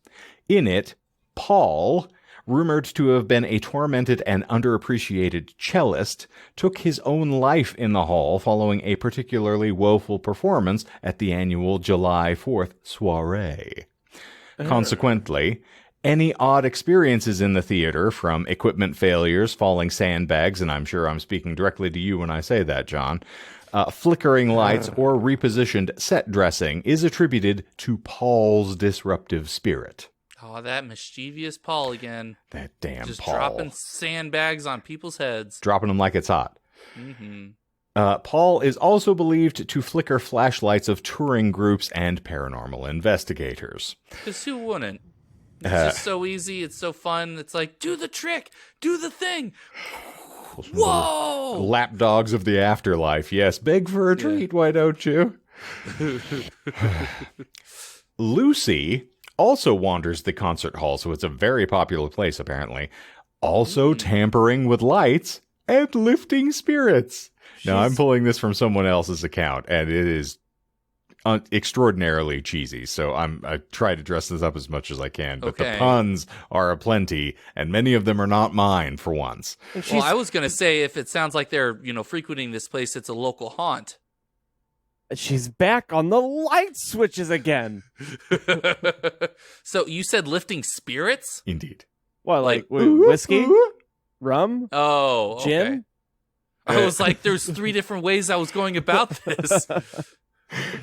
In it, Paul, rumored to have been a tormented and underappreciated cellist, took his own life in the hall following a particularly woeful performance at the annual July 4th soiree. Consequently, any odd experiences in the theater, from equipment failures, falling sandbags, and I'm sure I'm speaking directly to you when I say that, John, flickering lights, or repositioned set dressing, is attributed to Paul's disruptive spirit. Oh, that mischievous Paul again. That damn Just Paul. dropping sandbags on people's heads. Dropping them like it's hot. Mm-hmm. Paul is also believed to flicker flashlights of touring groups and paranormal investigators. Because who wouldn't? It's just so easy. It's so fun. It's like, do the trick. Do the thing. Whoa! Lapdogs of the afterlife. Yes, beg for a treat, why don't you? Lucy also wanders the concert hall, so it's a very popular place, apparently. Also tampering with lights and lifting spirits. Now, I'm pulling this from someone else's account, and it is extraordinarily cheesy, so I try to dress this up as much as I can, but the puns are aplenty, and many of them are not mine, for once. Well, I was going to say, if it sounds like they're, frequenting this place, it's a local haunt. She's back on the light switches again. So you said lifting spirits? Indeed. What, like whiskey? Rum? Oh, okay. Gin? I was like, there's 3 different ways I was going about this.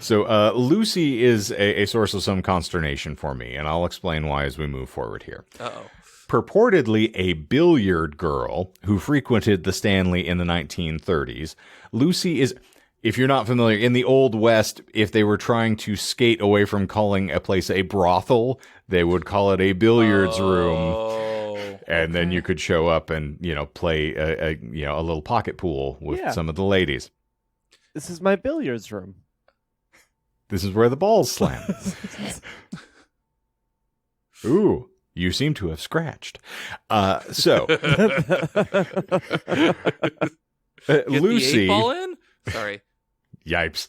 So Lucy is a source of some consternation for me, and I'll explain why as we move forward here. Uh-oh. Purportedly a billiard girl who frequented the Stanley in the 1930s, Lucy is... If you're not familiar, in the Old West, if they were trying to skate away from calling a place a brothel, they would call it a billiards room. And then you could show up and, play a little pocket pool with some of the ladies. This is my billiards room. This is where the balls slam. Ooh, you seem to have scratched. So Get Lucy... the 8-ball in? Sorry. Yipes.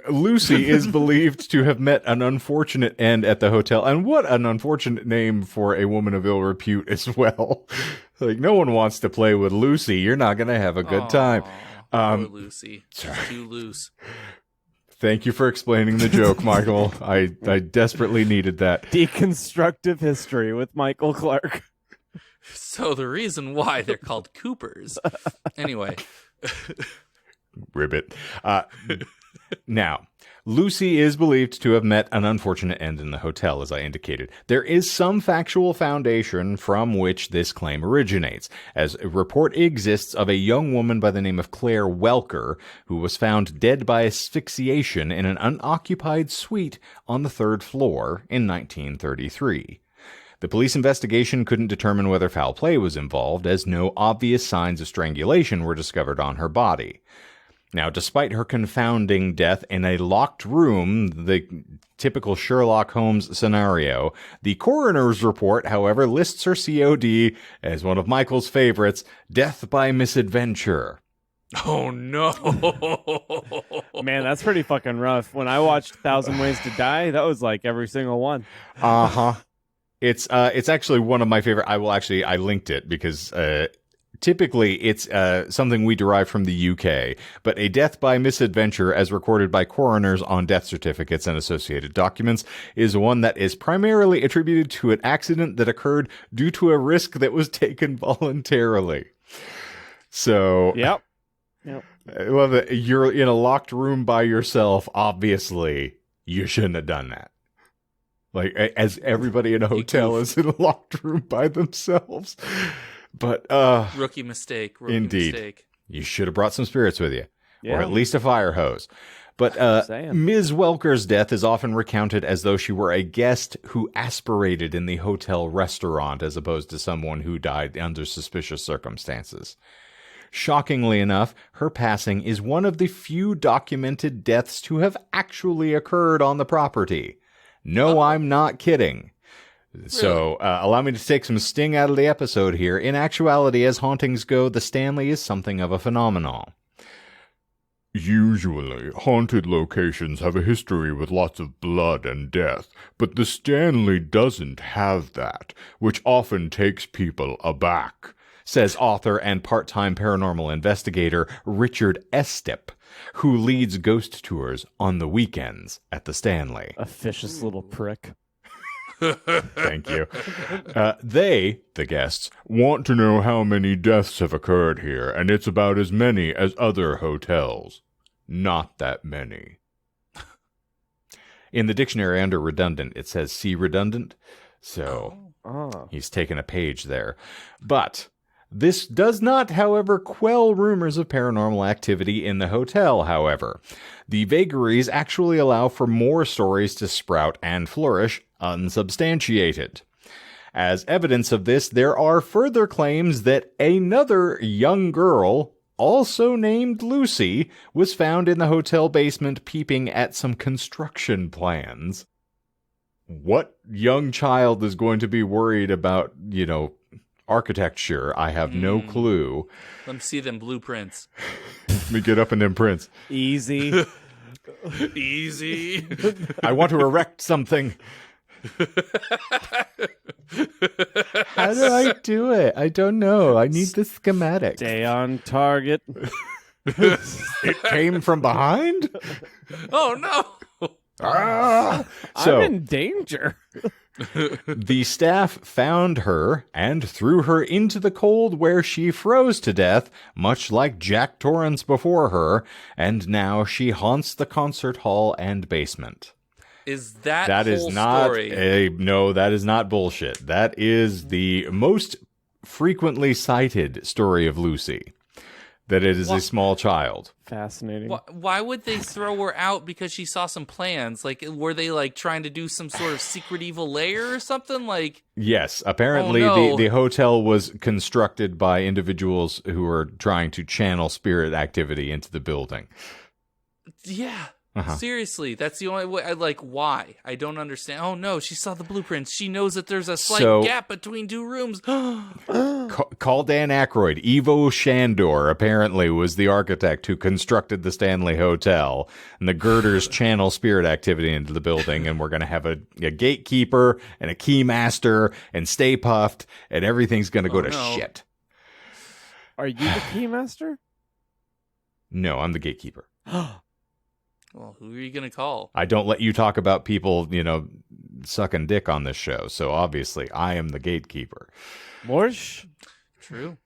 Lucy is believed to have met an unfortunate end at the hotel. And what an unfortunate name for a woman of ill repute as well. Like, no one wants to play with Lucy. You're not going to have a good time. Poor Lucy. She's too loose. Thank you for explaining the joke, Michael. I desperately needed that. Deconstructive history with Michael Clark. So the reason why they're called Coopers. Anyway. Ribbit. Now, Lucy is believed to have met an unfortunate end in the hotel, as I indicated. There is some factual foundation from which this claim originates, as a report exists of a young woman by the name of Claire Welker, who was found dead by asphyxiation in an unoccupied suite on the 3rd floor in 1933. The police investigation couldn't determine whether foul play was involved, as no obvious signs of strangulation were discovered on her body. Now, despite her confounding death in a locked room, the typical Sherlock Holmes scenario, the coroner's report, however, lists her COD as one of Michael's favorites, death by misadventure. Oh, no. Man, that's pretty fucking rough. When I watched 1,000 Ways to Die, that was like every single one. Uh-huh. It's actually one of my favorite. I linked it because typically it's something we derive from the UK, but a death by misadventure as recorded by coroners on death certificates and associated documents is one that is primarily attributed to an accident that occurred due to a risk that was taken voluntarily. So, Yep. Well, you're in a locked room by yourself. Obviously, you shouldn't have done that. Like, as everybody in a hotel is in a locked room by themselves. But, rookie mistake. Indeed. Mistake. You should have brought some spirits with you. Yeah. Or at least a fire hose. But Ms. Welker's death is often recounted as though she were a guest who aspirated in the hotel restaurant as opposed to someone who died under suspicious circumstances. Shockingly enough, her passing is one of the few documented deaths to have actually occurred on the property. No, I'm not kidding. Really? So, allow me to take some sting out of the episode here. In actuality, as hauntings go, the Stanley is something of a phenomenon. Usually, haunted locations have a history with lots of blood and death, but the Stanley doesn't have that, which often takes people aback, says author and part-time paranormal investigator Richard Estep, who leads ghost tours on the weekends at the Stanley. Officious little prick. Thank you. They, the guests, want to know how many deaths have occurred here, and it's about as many as other hotels. Not that many. In the dictionary under redundant, it says see redundant, so he's taken a page there. But this does not, however, quell rumors of paranormal activity in the hotel, however. The vagaries actually allow for more stories to sprout and flourish, unsubstantiated. As evidence of this, there are further claims that another young girl, also named Lucy, was found in the hotel basement peeping at some construction plans. What young child is going to be worried about, architecture? I have no clue. Let me see them blueprints. Let me get up in them prints. Easy. Easy. I want to erect something. How do I do it? I don't know. I need the schematic. Stay on target. It came from behind? Oh, no. So, I'm in danger. the staff found her and threw her into the cold where she froze to death, much like Jack Torrance before her, and now she haunts the concert hall and basement. Is that is whole not story? No, that is not bullshit. That is the most frequently cited story of Lucy. That it is a small child. Fascinating. Why would they throw her out because she saw some plans? Like, were they trying to do some sort of secret evil lair or something? Yes, apparently the hotel was constructed by individuals who were trying to channel spirit activity into the building. Yeah. Seriously, that's the only way. Why? I don't understand. Oh no, she saw the blueprints. She knows that there's a slight gap between two rooms. Call Dan Aykroyd. Ivo Shandor apparently was the architect who constructed the Stanley Hotel, and the girders channel spirit activity into the building, and we're going to have a gatekeeper and a keymaster and Stay Puffed, and everything's going to go to shit. Are you the keymaster? No, I'm the gatekeeper. Well, who are you going to call? I don't let you talk about people, sucking dick on this show. So obviously, I am the gatekeeper. Morsh? True.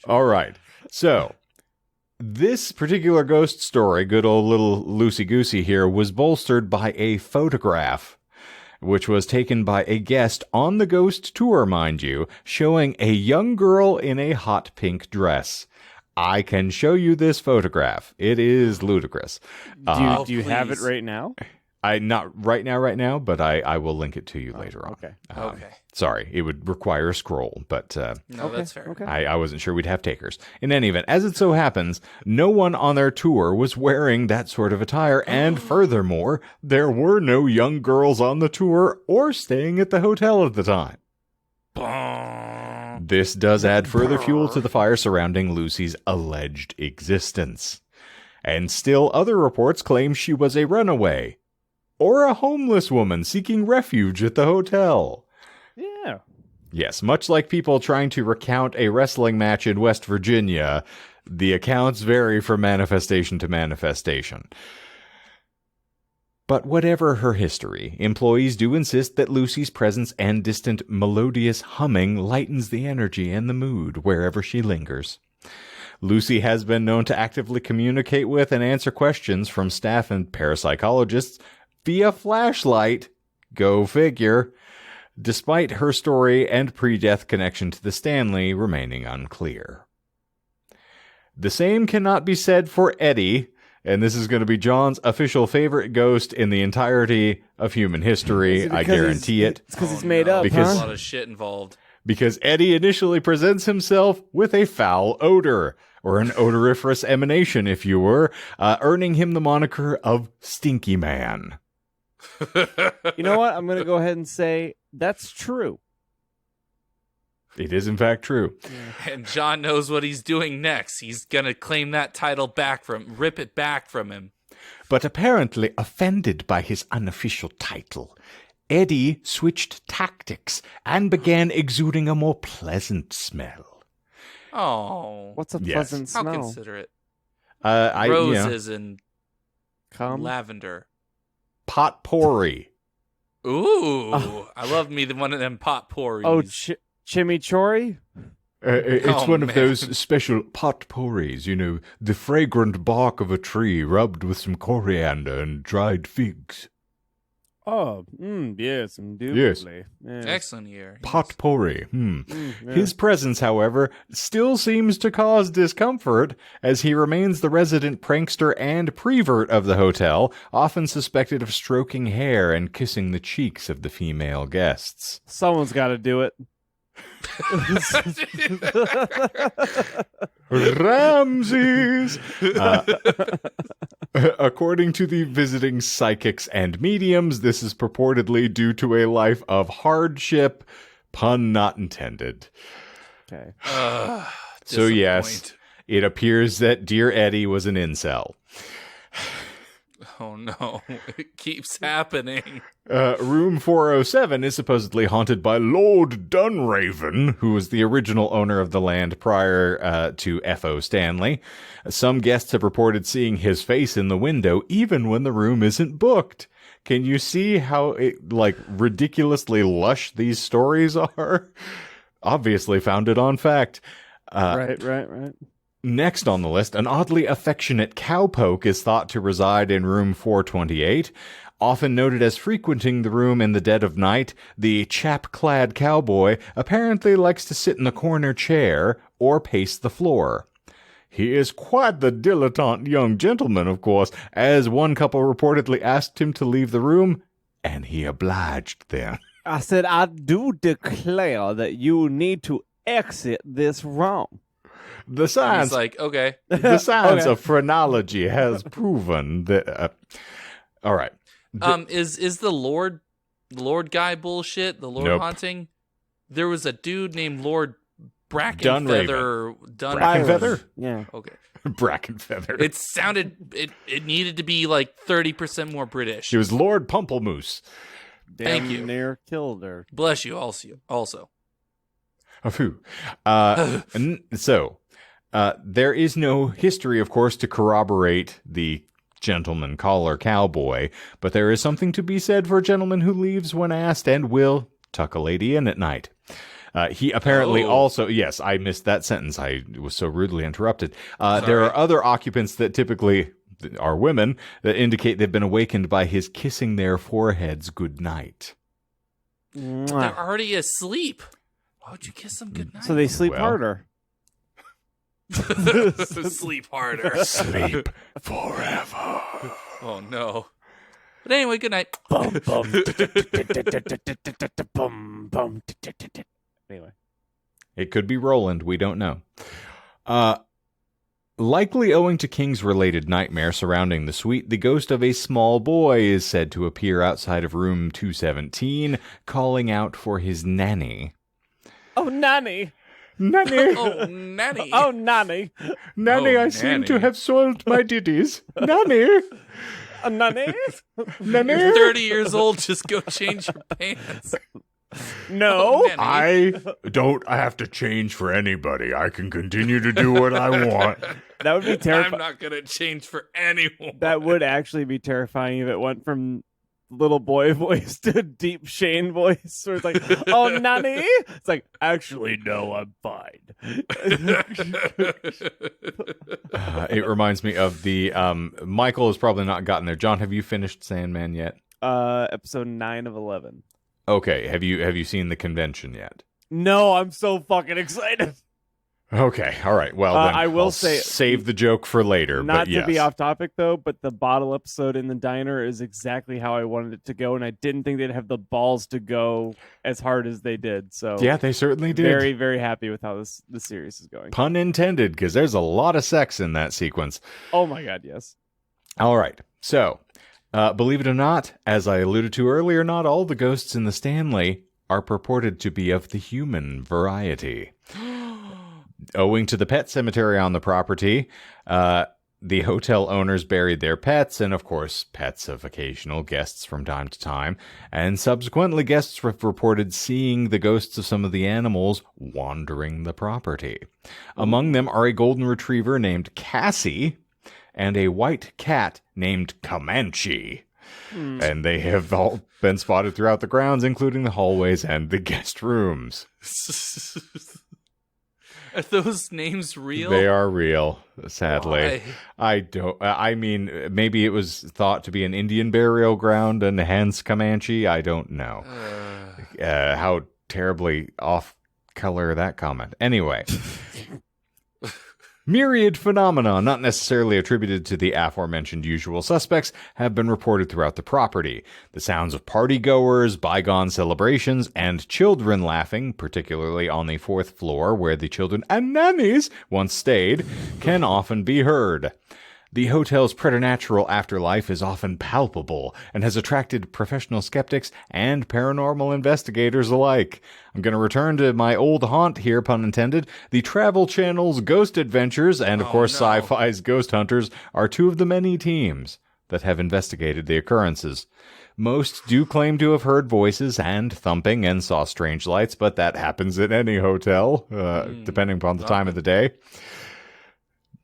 All right. So this particular ghost story, good old little loosey-goosey here, was bolstered by a photograph, which was taken by a guest on the ghost tour, mind you, showing a young girl in a hot pink dress. I can show you this photograph. It is ludicrous. Do you have it right now? Not right now, but I will link it to you later on. Okay. Okay. Sorry, it would require a scroll, but No, that's fair. Okay. I wasn't sure we'd have takers. In any event, as it so happens, no one on their tour was wearing that sort of attire, and furthermore, there were no young girls on the tour or staying at the hotel at the time. This does add further fuel to the fire surrounding Lucy's alleged existence. And still other reports claim she was a runaway, or a homeless woman seeking refuge at the hotel. Yeah. Yes, much like people trying to recount a wrestling match in West Virginia, the accounts vary from manifestation to manifestation. But whatever her history, employees do insist that Lucy's presence and distant melodious humming lightens the energy and the mood wherever she lingers. Lucy has been known to actively communicate with and answer questions from staff and parapsychologists via flashlight. Go figure. Despite her story and pre-death connection to the Stanley remaining unclear. The same cannot be said for Eddie, and this is going to be John's official favorite ghost in the entirety of human history. I guarantee it. It's because it's made up, There's huh? a lot of shit involved. Because Eddie initially presents himself with a foul odor, or an odoriferous emanation, if you were, earning him the moniker of Stinky Man. You know what? I'm going to go ahead and say that's true. It is, in fact, true. And John knows what he's doing next. He's going to claim that title back rip it back from him. But apparently offended by his unofficial title, Eddie switched tactics and began exuding a more pleasant smell. Oh. What's a Yes. pleasant How smell? considerate. Roses. Roses and Come. lavender. Potpourri. Ooh. I love me one of them potpourris. Oh, chimichurri? It's Oh, one of man. those special potpourris, you know, the fragrant bark of a tree rubbed with some coriander and dried figs. Oh, yes, indubitably. Yes. Excellent year. Potpourri. Yeah. His presence, however, still seems to cause discomfort, as he remains the resident prankster and prevert of the hotel, often suspected of stroking hair and kissing the cheeks of the female guests. Someone's got to do it. Ramses! According to the visiting psychics and mediums, this is purportedly due to a life of hardship, pun not intended. Okay. So yes, Disappoint. it appears that dear Eddie was an incel. Oh no, it keeps happening. Room 407 is supposedly haunted by Lord Dunraven, who was the original owner of the land prior to F.O. Stanley. Some guests have reported seeing his face in the window even when the room isn't booked. Can you see how ridiculously lush these stories are? Obviously founded on fact. Right. Next on the list, an oddly affectionate cowpoke is thought to reside in room 428. Often noted as frequenting the room in the dead of night, the chap-clad cowboy apparently likes to sit in the corner chair or pace the floor. He is quite the dilettante young gentleman, of course, as one couple reportedly asked him to leave the room, and he obliged them. I said, I do declare that you need to exit this room. The He's science, like, okay. the science Okay. of phrenology has proven that. All right. Is the Lord guy bullshit? The Lord Nope. haunting? There was a dude named Lord Dunraven. Brackenfeather. Brackenfeather? Yeah. Okay. Brackenfeather. It sounded. It needed to be like 30% more British. She was Lord Pumplemoose. Thank Damn you. near killed her. Bless you. Also. Phew. There is no history, of course, to corroborate the gentleman caller cowboy, but there is something to be said for a gentleman who leaves when asked and will tuck a lady in at night. He apparently also, yes, I missed that sentence. I was so rudely interrupted. There are other occupants that typically are women that indicate they've been awakened by his kissing their foreheads goodnight. They're already asleep. Why would you kiss them goodnight? So they sleep Well. harder. Sleep harder. Sleep forever. Oh no. But anyway, good night. Bum, bum, bum, bum. Anyway. It could be Roland. We don't know. Likely owing to King's related nightmare surrounding the suite, the ghost of a small boy is said to appear outside of room 217, calling out for his nanny. Oh, nanny. Nanny! Oh, nanny. Oh, nanny. Nanny, Oh, I seem nanny. to have soiled my ditties. Nanny! A nanny? Nanny! You're 30 years old. Just go change your pants. No. Nanny. I don't have to change for anybody. I can continue to do what I want. That would be I'm terrifying. not going to change for anyone. That would actually be terrifying if it went from little boy voice to deep Shane voice. Where it's like, oh, nanny? It's like, actually, no, I'm fine. It reminds me of the Michael has probably not gotten there. John, have you finished Sandman yet? Episode 9 of 11. Okay. Have you seen the convention yet? No, I'm so fucking excited. Okay. All right. Well, then I will I'll say, save the joke for later. not but yes. to be off topic though, but the bottle episode in the diner is exactly how I wanted it to go, and I didn't think they'd have the balls to go as hard as they did. So Yeah, they certainly did. very, very happy with how the series is going. Pun intended, because there's a lot of sex in that sequence. Oh my god, yes. All right. So, believe it or not, as I alluded to earlier, not all the ghosts in the Stanley are purported to be of the human variety. Owing to the pet cemetery on the property, the hotel owners buried their pets, and of course, pets of occasional guests from time to time, and subsequently guests have reported seeing the ghosts of some of the animals wandering the property. Among them are a golden retriever named Cassie, and a white cat named Comanche. And they have all been spotted throughout the grounds, including the hallways and the guest rooms. Are those names real? They are real, sadly. Why? I mean, maybe it was thought to be an Indian burial ground and hence Comanche. I don't know. How terribly off color that comment. Anyway. Myriad phenomena, not necessarily attributed to the aforementioned usual suspects, have been reported throughout the property. The sounds of partygoers, bygone celebrations, and children laughing, particularly on the 4th floor where the children and nannies once stayed, can often be heard. The hotel's preternatural afterlife is often palpable and has attracted professional skeptics and paranormal investigators alike. I'm going to return to my old haunt here, pun intended. The Travel Channel's Ghost Adventures and, of course, Sci-Fi's Ghost Hunters are two of the many teams that have investigated the occurrences. Most do claim to have heard voices and thumping and saw strange lights, but that happens at any hotel, depending upon the time of the day.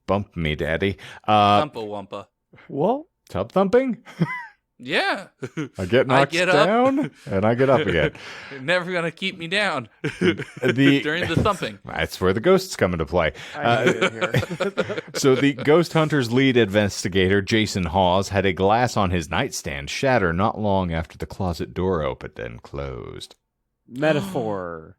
Bump me, daddy. Thumpa Wumpa. What? Tub thumping? Yeah. I get knocked down, and I get up again. You're never going to keep me down During the thumping. That's where the ghosts come into play. I knew it here. So the Ghost Hunter's lead investigator, Jason Hawes, had a glass on his nightstand shatter not long after the closet door opened and closed. Metaphor.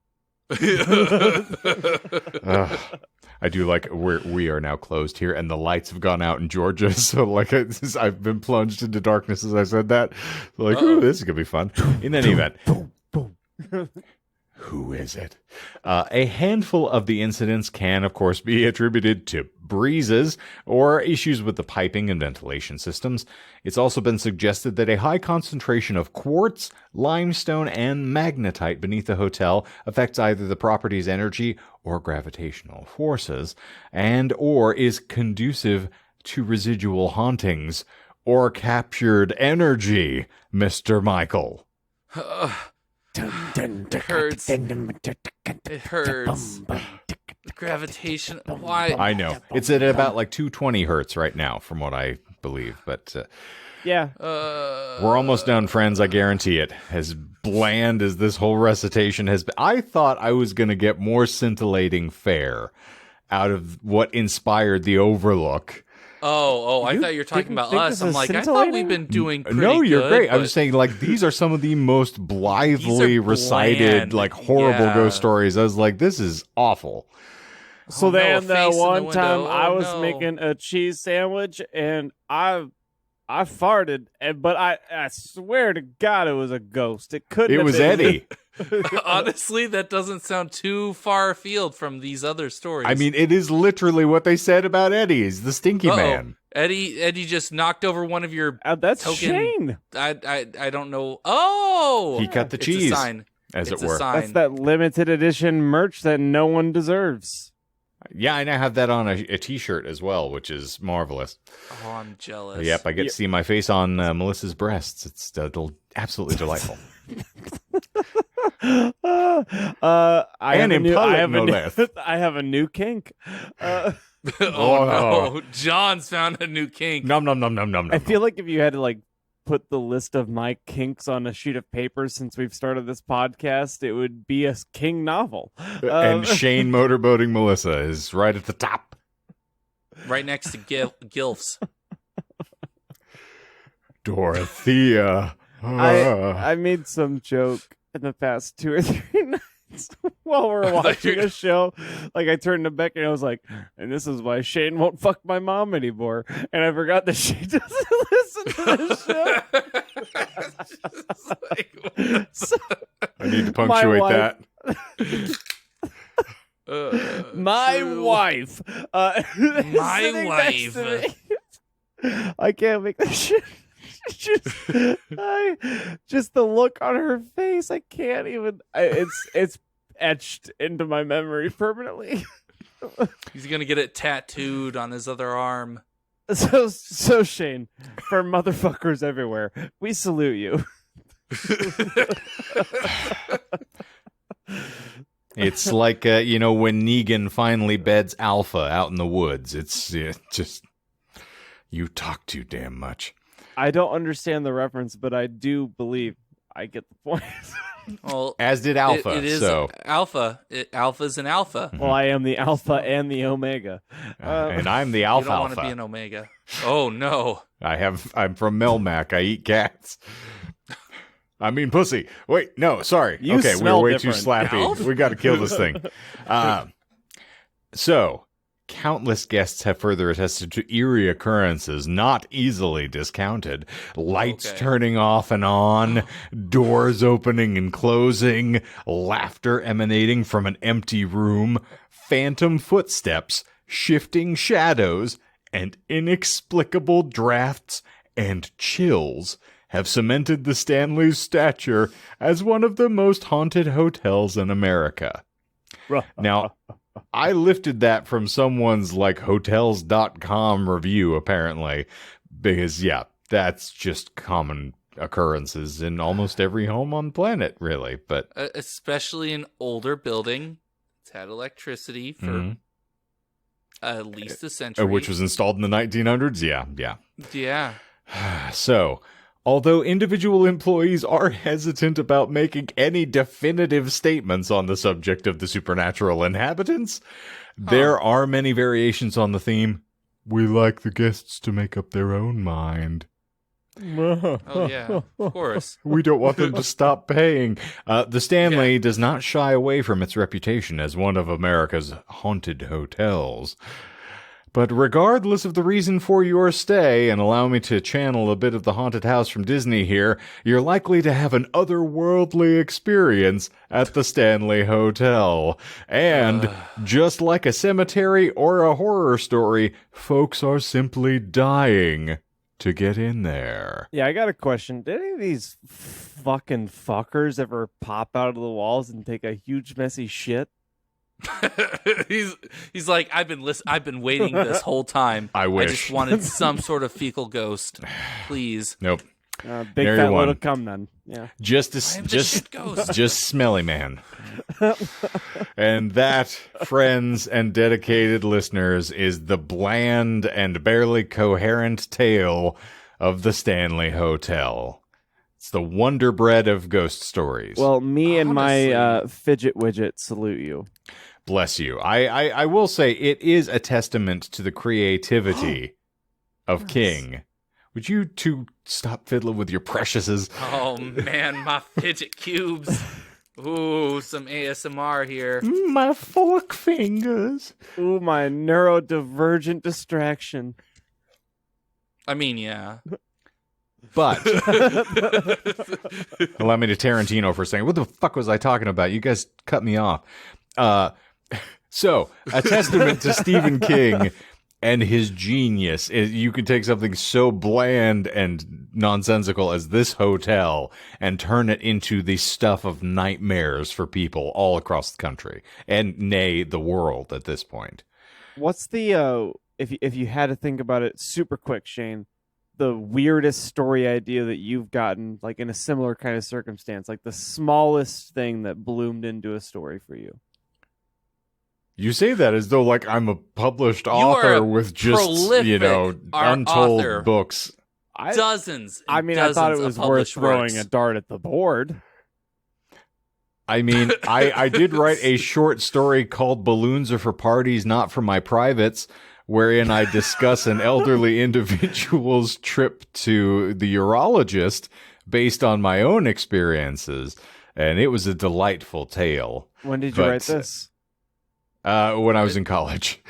I do like we are now closed here, and the lights have gone out in Georgia. So, like, I've been plunged into darkness as I said that. Like, ooh, this is gonna be fun. In any event, who is it? A handful of the incidents can, of course, be attributed to breezes or issues with the piping and ventilation systems. It's also been suggested that a high concentration of quartz, limestone, and magnetite beneath the hotel affects either the property's energy or gravitational forces, and or is conducive to residual hauntings or captured energy, Mr. Michael. It hurts. It hurts. Gravitation. Why? I know. It's at about like 220 hertz right now, from what I believe. But Yeah. we're almost done, friends. I guarantee it. As bland as this whole recitation has been, I thought I was going to get more scintillating fare out of what inspired the Overlook. Oh, I You thought you were talking didn't about think us. this I'm was like, I thought scintillating? we've been doing pretty No, you're good, great. I but- was saying, like, these are some of the most blithely recited, bland. like, horrible Yeah. ghost stories. I was like, this is awful. So Oh, no, a then face in the one window. time I Oh, was no. making a cheese sandwich and I farted, but I swear to God it was a ghost. It couldn't. It have was been. Eddie. Honestly, that doesn't sound too far afield from these other stories. I mean, it is literally what they said about Eddie. He's the stinky Uh-oh. man. Eddie just knocked over one of your. That's Token- Shane. I don't know. Oh, He cut the it's cheese, a sign. as It's it were. a sign. That's that limited edition merch that no one deserves. Yeah, and I have that on a T-shirt as well, which is marvelous. Oh, I'm jealous. Yep, I get to see my face on Melissa's breasts. It's absolutely delightful. I And have a new, I impolite, have no a new, less. I have a new kink. Oh no, John's found a new kink. Nom nom nom nom nom nom. I feel like if you had to like put the list of my kinks on a sheet of paper since we've started this podcast, it would be a king novel. And Shane motorboating Melissa is right at the top. Right next to Gilfs. Dorothea. I made some joke in the past 2 or 3 nights while we were watching a show. Like I turned to Becky and I was like, and this is why Shane won't fuck my mom anymore. And I forgot that she doesn't listen to the show. So, I need to punctuate that. my wife. My sitting next to wife. me. I can't make this shit. Just the look on her face. I can't even. It's etched into my memory permanently. He's gonna get it tattooed on his other arm. So Shane, for motherfuckers everywhere, we salute you. It's like when Negan finally beds Alpha out in the woods. It's just you talk too damn much. I don't understand the reference, but I do believe I get the point. Well, As did Alpha. It is so. Alpha. Alpha's an alpha. Well, I am the alpha and the omega. And I'm the You Alpha don't want to Alpha. be an omega. Oh no. I'm from Melmac. I eat cats. I mean pussy. Wait, no, sorry. You Okay, we were smell way different. too slappy. Alf? We got to kill this thing. So, countless guests have further attested to eerie occurrences not easily discounted. Lights Okay. turning off and on, doors opening and closing, laughter emanating from an empty room, phantom footsteps, shifting shadows, and inexplicable drafts and chills have cemented the Stanley's stature as one of the most haunted hotels in America. Now, I lifted that from someone's like hotels.com review, apparently, because, yeah, that's just common occurrences in almost every home on the planet, really. But Especially an older building. It's had electricity for at least a century. which was installed in the 1900s. Yeah. Yeah. So, although individual employees are hesitant about making any definitive statements on the subject of the supernatural inhabitants, there are many variations on the theme. We like the guests to make up their own mind. Oh yeah. Of course. We don't want them to stop paying. The Stanley does not shy away from its reputation as one of America's haunted hotels. But regardless of the reason for your stay, and allow me to channel a bit of the haunted house from Disney here, you're likely to have an otherworldly experience at the Stanley Hotel. And just like a cemetery or a horror story, folks are simply dying to get in there. Yeah, I got a question. Did any of these fucking fuckers ever pop out of the walls and take a huge messy shit? He's like, I've been waiting this whole time. I wish. I just wanted some sort of fecal ghost. Please. Nope. Big Nary fat one. load of cum then. Yeah. I am the shit ghost. Just Smelly Man. And that, friends and dedicated listeners, is the bland and barely coherent tale of the Stanley Hotel. It's the Wonder Bread of ghost stories. Well, me and my Honestly. fidget widget salute you. Bless you. I will say it is a testament to the creativity of King. Would you two stop fiddling with your preciouses? Oh man, my fidget cubes. Ooh, some ASMR here. My fork fingers. Ooh, my neurodivergent distraction. I mean, yeah. But allow me to Tarantino for a second. What the fuck was I talking about? You guys cut me off. So, a testament to Stephen King and his genius. You can take something so bland and nonsensical as this hotel and turn it into the stuff of nightmares for people all across the country, and nay, the world at this point. What's the if you had to think about it super quick, Shane, the weirdest story idea that you've gotten, like in a similar kind of circumstance, like the smallest thing that bloomed into a story for you? You say that as though like I'm a published are author a with just, prolific untold author. books. Dozens. I mean, dozens I thought it of was worth published throwing works. a dart at the board. I mean, I did write a short story called Balloons Are for Parties, Not for My Privates, wherein I discuss an elderly individual's trip to the urologist based on my own experiences. And it was a delightful tale. When did you write this? When I was in college.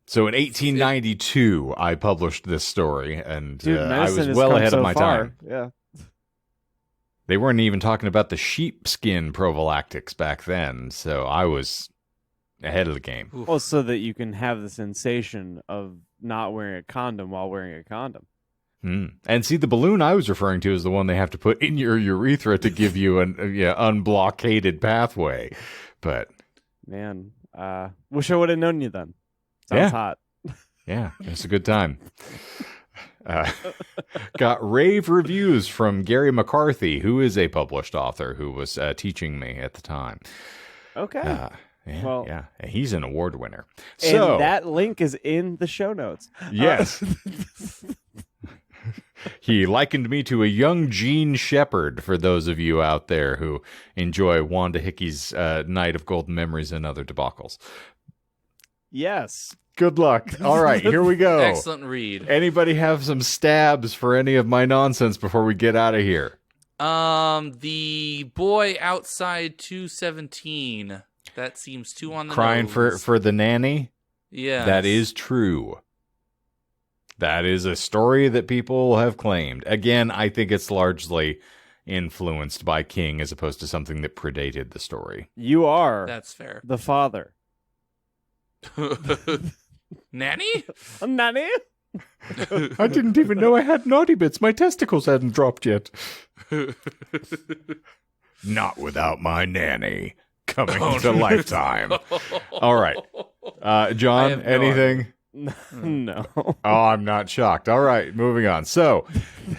So in 1892, I published this story, and Dude, I was medicine has well come ahead so of my far. time. Yeah. They weren't even talking about the sheepskin prophylactics back then, so I was ahead of the game. Oof. Well, so that you can have the sensation of not wearing a condom while wearing a condom. And see, the balloon I was referring to is the one they have to put in your urethra to give you an unblockaded pathway. But Man, wish I would have known you then. Sounds hot. yeah, it's a good time. Got rave reviews from Gary McCarthy, who is a published author who was teaching me at the time. Okay. Yeah, he's an award winner. And So that link is in the show notes. yes. He likened me to a young Gene Shepherd, for those of you out there who enjoy Wanda Hickey's Night of Golden Memories and other debacles. Yes. Good luck. All right, here we go. Excellent read. Anybody have some stabs for any of my nonsense before we get out of here? The boy outside 217. That seems too on the Crying nose. for the nanny? Yeah. That is true. That is a story that people have claimed. Again, I think it's largely influenced by King as opposed to something that predated the story. You are That's fair. the father. Nanny? Nanny? I didn't even know I had naughty bits. My testicles hadn't dropped yet. Not without my nanny coming to Lifetime. All right. John, have no anything? No. Oh, I'm not shocked. All right, moving on. So,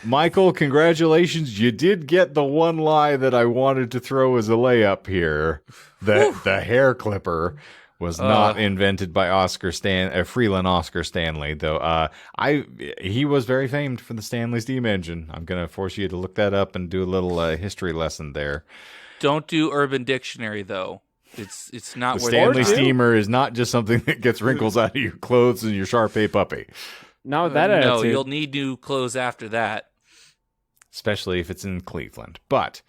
Michael, congratulations. You did get the one lie that I wanted to throw as a layup here. That the hair clipper was not invented by Freeland Oscar Stanley, though. He was very famed for the Stanley's steam engine. I'm going to force you to look that up and do a little history lesson there. Don't do Urban Dictionary, though. It's not The worth Stanley your time. steamer is not just something that gets wrinkles out of your clothes and your Shar-Pei puppy. Not with that attitude. No, you'll need new clothes after that. Especially if it's in Cleveland. But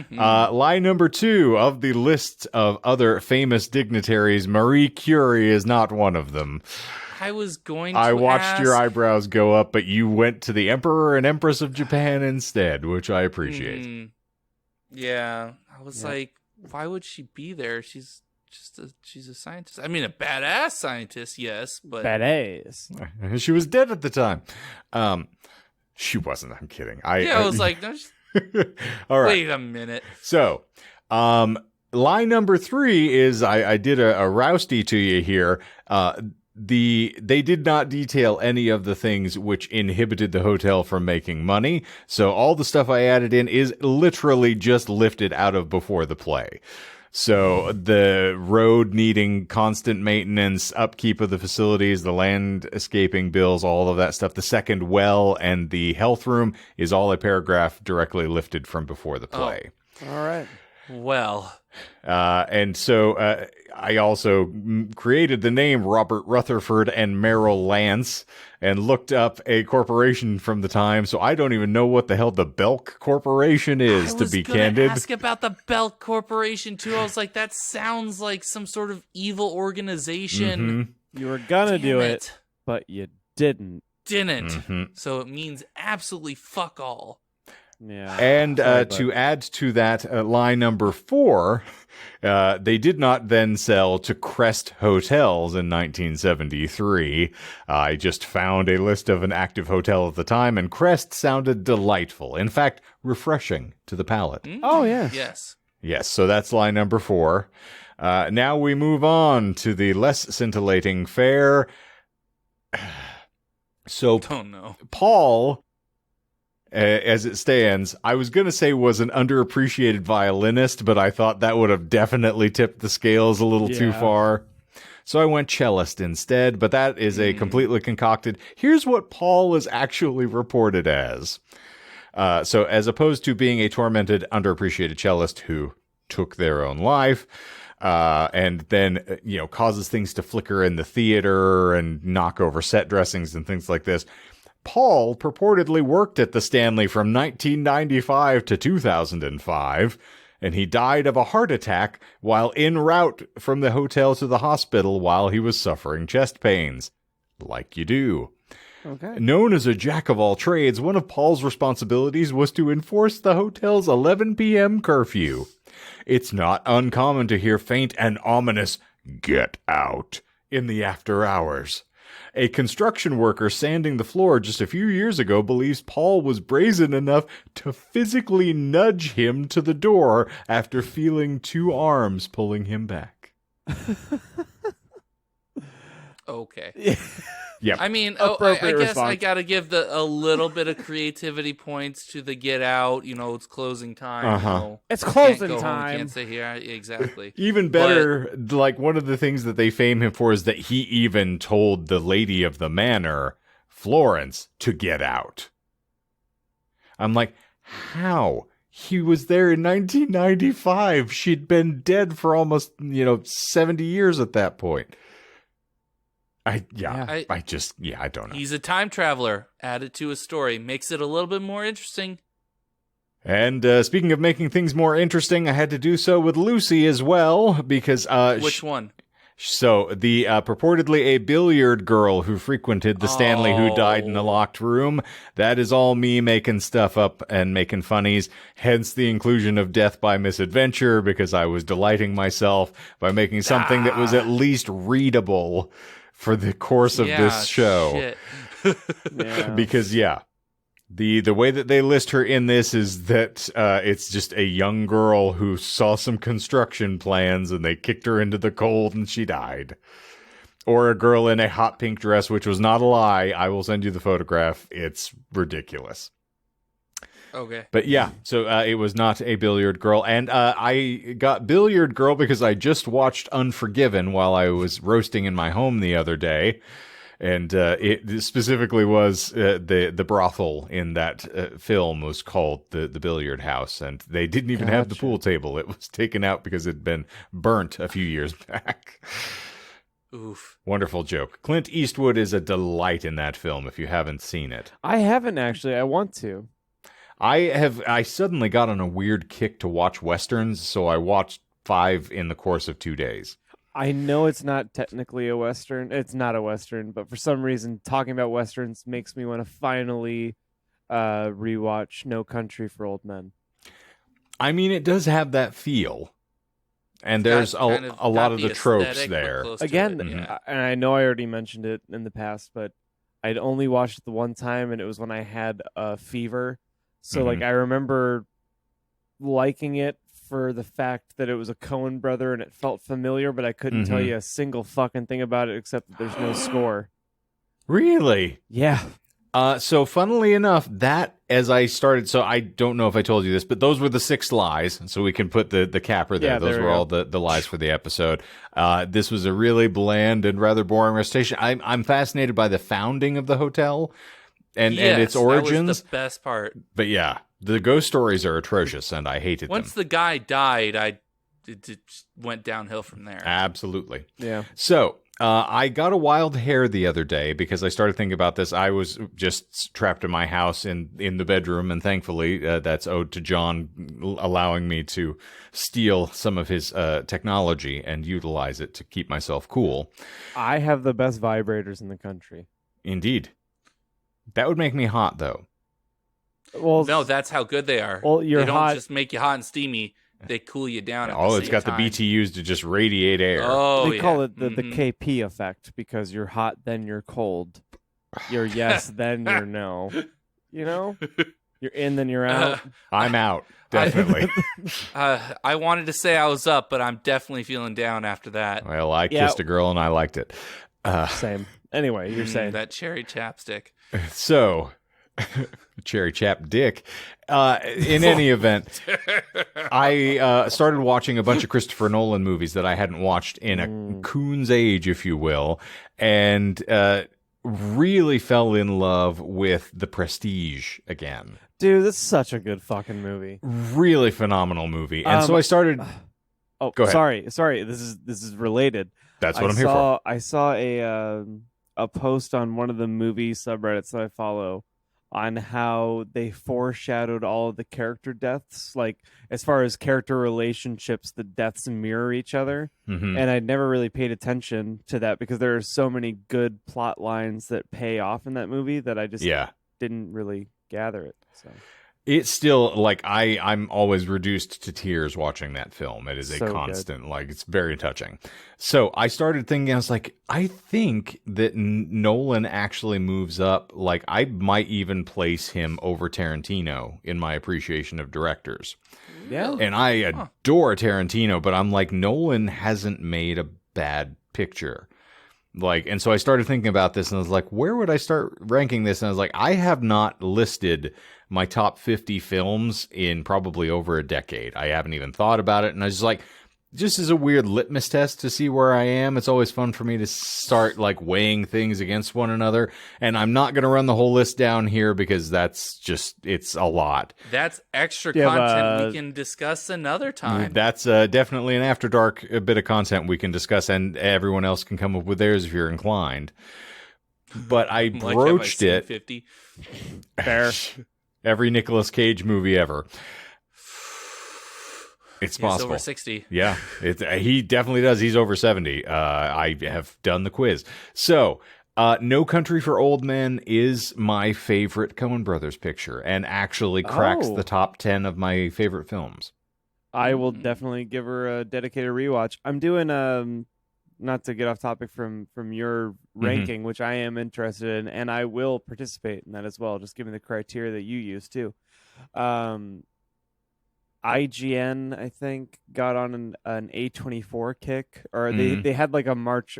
lie number 2 of the list of other famous dignitaries, Marie Curie is not one of them. I was going to I watched ask, your eyebrows go up, but you went to the Emperor and Empress of Japan instead, which I appreciate. Yeah, I was like, why would she be there? She's a scientist. I mean, a badass scientist, yes, but Badass. She was dead at the time. She wasn't. I'm kidding. I was like, no, all right. wait a minute. So, lie number 3 is I did a rousty to you here. They did not detail any of the things which inhibited the hotel from making money. So all the stuff I added in is literally just lifted out of before the play. So the road needing constant maintenance, upkeep of the facilities, the landscaping bills, all of that stuff. The second well and the health room is all a paragraph directly lifted from before the play. All right. Well, and so I also created the name Robert Rutherford and Merrill Lance and looked up a corporation from the time. So I don't even know what the hell the Belk Corporation is, to be candid. I was going to ask about the Belk Corporation, too. I was like, that sounds like some sort of evil organization. You were gonna Damn do it, but you didn't. Didn't. So it means absolutely fuck all. Yeah. And Sorry, to add to that, lie number 4, they did not then sell to Crest Hotels in 1973. I just found a list of an active hotel at the time, and Crest sounded delightful. In fact, refreshing to the palate. Oh, yeah. Yes. Yes, so that's lie number 4. Now we move on to the less scintillating fare. So Don't know. Paul as it stands. I was going to say was an underappreciated violinist, but I thought that would have definitely tipped the scales a little too far. So I went cellist instead, but that is a completely concocted. Here's what Paul is actually reported as. So as opposed to being a tormented, underappreciated cellist who took their own life, and then, causes things to flicker in the theater and knock over set dressings and things like this, Paul purportedly worked at the Stanley from 1995 to 2005, and he died of a heart attack while en route from the hotel to the hospital while he was suffering chest pains. Like you do. Okay. Known as a jack of all trades, one of Paul's responsibilities was to enforce the hotel's 11 p.m. curfew. It's not uncommon to hear faint and ominous "get out" in the after hours. A construction worker sanding the floor just a few years ago believes Paul was brazen enough to physically nudge him to the door after feeling two arms pulling him back. Okay. Yeah. I mean, I Appropriate guess response. I got to give a little bit of creativity points to the get out. It's closing time. It's Can't closing go home, time. can't sit here. Exactly. Even better, like one of the things that they fame him for is that he even told the lady of the manor, Florence, to get out. I'm like, how? He was there in 1995. She'd been dead for almost, 70 years at that point. I don't know. He's a time traveler. Add it to his story. Makes it a little bit more interesting. And speaking of making things more interesting, I had to do so with Lucy as well, because... Which one? So, the purportedly a billiard girl who frequented the Stanley who died in a locked room, that is all me making stuff up and making funnies, hence the inclusion of Death by Misadventure, because I was delighting myself by making something that was at least readable for the course of this show. Shit. Because, the way that they list her in this is that it's just a young girl who saw some construction plans and they kicked her into the cold and she died. Or a girl in a hot pink dress, which was not a lie. I will send you the photograph. It's ridiculous. Okay. But so it was not a billiard girl. And I got billiard girl because I just watched Unforgiven while I was roasting in my home the other day. And it specifically was the brothel in that film was called the Billiard House. And they didn't even have the pool table. It was taken out because it had been burnt a few years back. Oof. Wonderful joke. Clint Eastwood is a delight in that film if you haven't seen it. I haven't actually. I want to. I suddenly got on a weird kick to watch Westerns, so I watched 5 in the course of 2 days. I know it's not technically a Western. It's not a Western, but for some reason, talking about Westerns makes me want to finally rewatch No Country for Old Men. I mean, it does have that feel. And there's a lot of the tropes there. Again, and I know I already mentioned it in the past, but I'd only watched it the one time, and it was when I had a fever. So, I remember liking it for the fact that it was a Coen brother and it felt familiar, but I couldn't tell you a single fucking thing about it except that there's no score. Really? Yeah. So funnily enough, that as I started, so I don't know if I told you this, but those were the 6 lies. So we can put the capper there. Yeah, those there were we all the lies for the episode. This was a really bland and rather boring recitation. I'm fascinated by the founding of the hotel and its origins. That was the best part. But yeah, the ghost stories are atrocious and I hated them. Once the guy died, it just went downhill from there. Absolutely. Yeah. So I got a wild hair the other day because I started thinking about this. I was just trapped in my house in the bedroom, and thankfully that's owed to John allowing me to steal some of his technology and utilize it to keep myself cool. I have the best vibrators in the country. Indeed. That would make me hot, though. Well, no, that's how good they are. Well, they don't just make you hot and steamy. They cool you down. It's got time. the BTUs to just radiate air. They call it the KP effect because you're hot, then you're cold. You're yes, then you're no. You know? You're in, then you're out. I'm out, definitely. I wanted to say I was up, but I'm definitely feeling down after that. Well, I kissed a girl and I liked it. Same. Anyway, you're saying. That cherry chapstick. So... Cherry chap dick. In any event, I started watching a bunch of Christopher Nolan movies that I hadn't watched in a coon's age, if you will, and really fell in love with The Prestige again. Dude, that's such a good fucking movie. Really phenomenal movie. And so I started... Oh, go ahead. Sorry. This is related. That's what I'm here for. I saw a post on one of the movie subreddits that I follow on how they foreshadowed all of the character deaths, like as far as character relationships, the deaths mirror each other. Mm-hmm. And I'd never really paid attention to that because there are so many good plot lines that pay off in that movie that I just didn't really gather it. So it's still like I'm always reduced to tears watching that film. It is a constant, like it's very touching. So I started thinking, I was like, I think that Nolan actually moves up. Like I might even place him over Tarantino in my appreciation of directors. Yeah. And I adore Tarantino, but I'm like, Nolan hasn't made a bad picture. Like, and so I started thinking about this and I was like, where would I start ranking this? And I was like, I have not listed my top 50 films in probably over a decade. I haven't even thought about it. And I was just like, just as a weird litmus test to see where I am. It's always fun for me to start like weighing things against one another. And I'm not going to run the whole list down here because that's just, it's a lot. That's extra content we can discuss another time. That's definitely an after dark bit of content we can discuss, and everyone else can come up with theirs if you're inclined. But I broached it. 50? Fair. Every Nicolas Cage movie ever. It's possible. He's over 60. Yeah, he definitely does. He's over 70. I have done the quiz. So, No Country for Old Men is my favorite Coen Brothers picture and actually cracks the top 10 of my favorite films. I will definitely give her a dedicated rewatch. I'm doing not to get off topic from your ranking, which I am interested in, and I will participate in that as well. Just give me the criteria that you use too. IGN, I think, got on an A24 kick, or they had like a March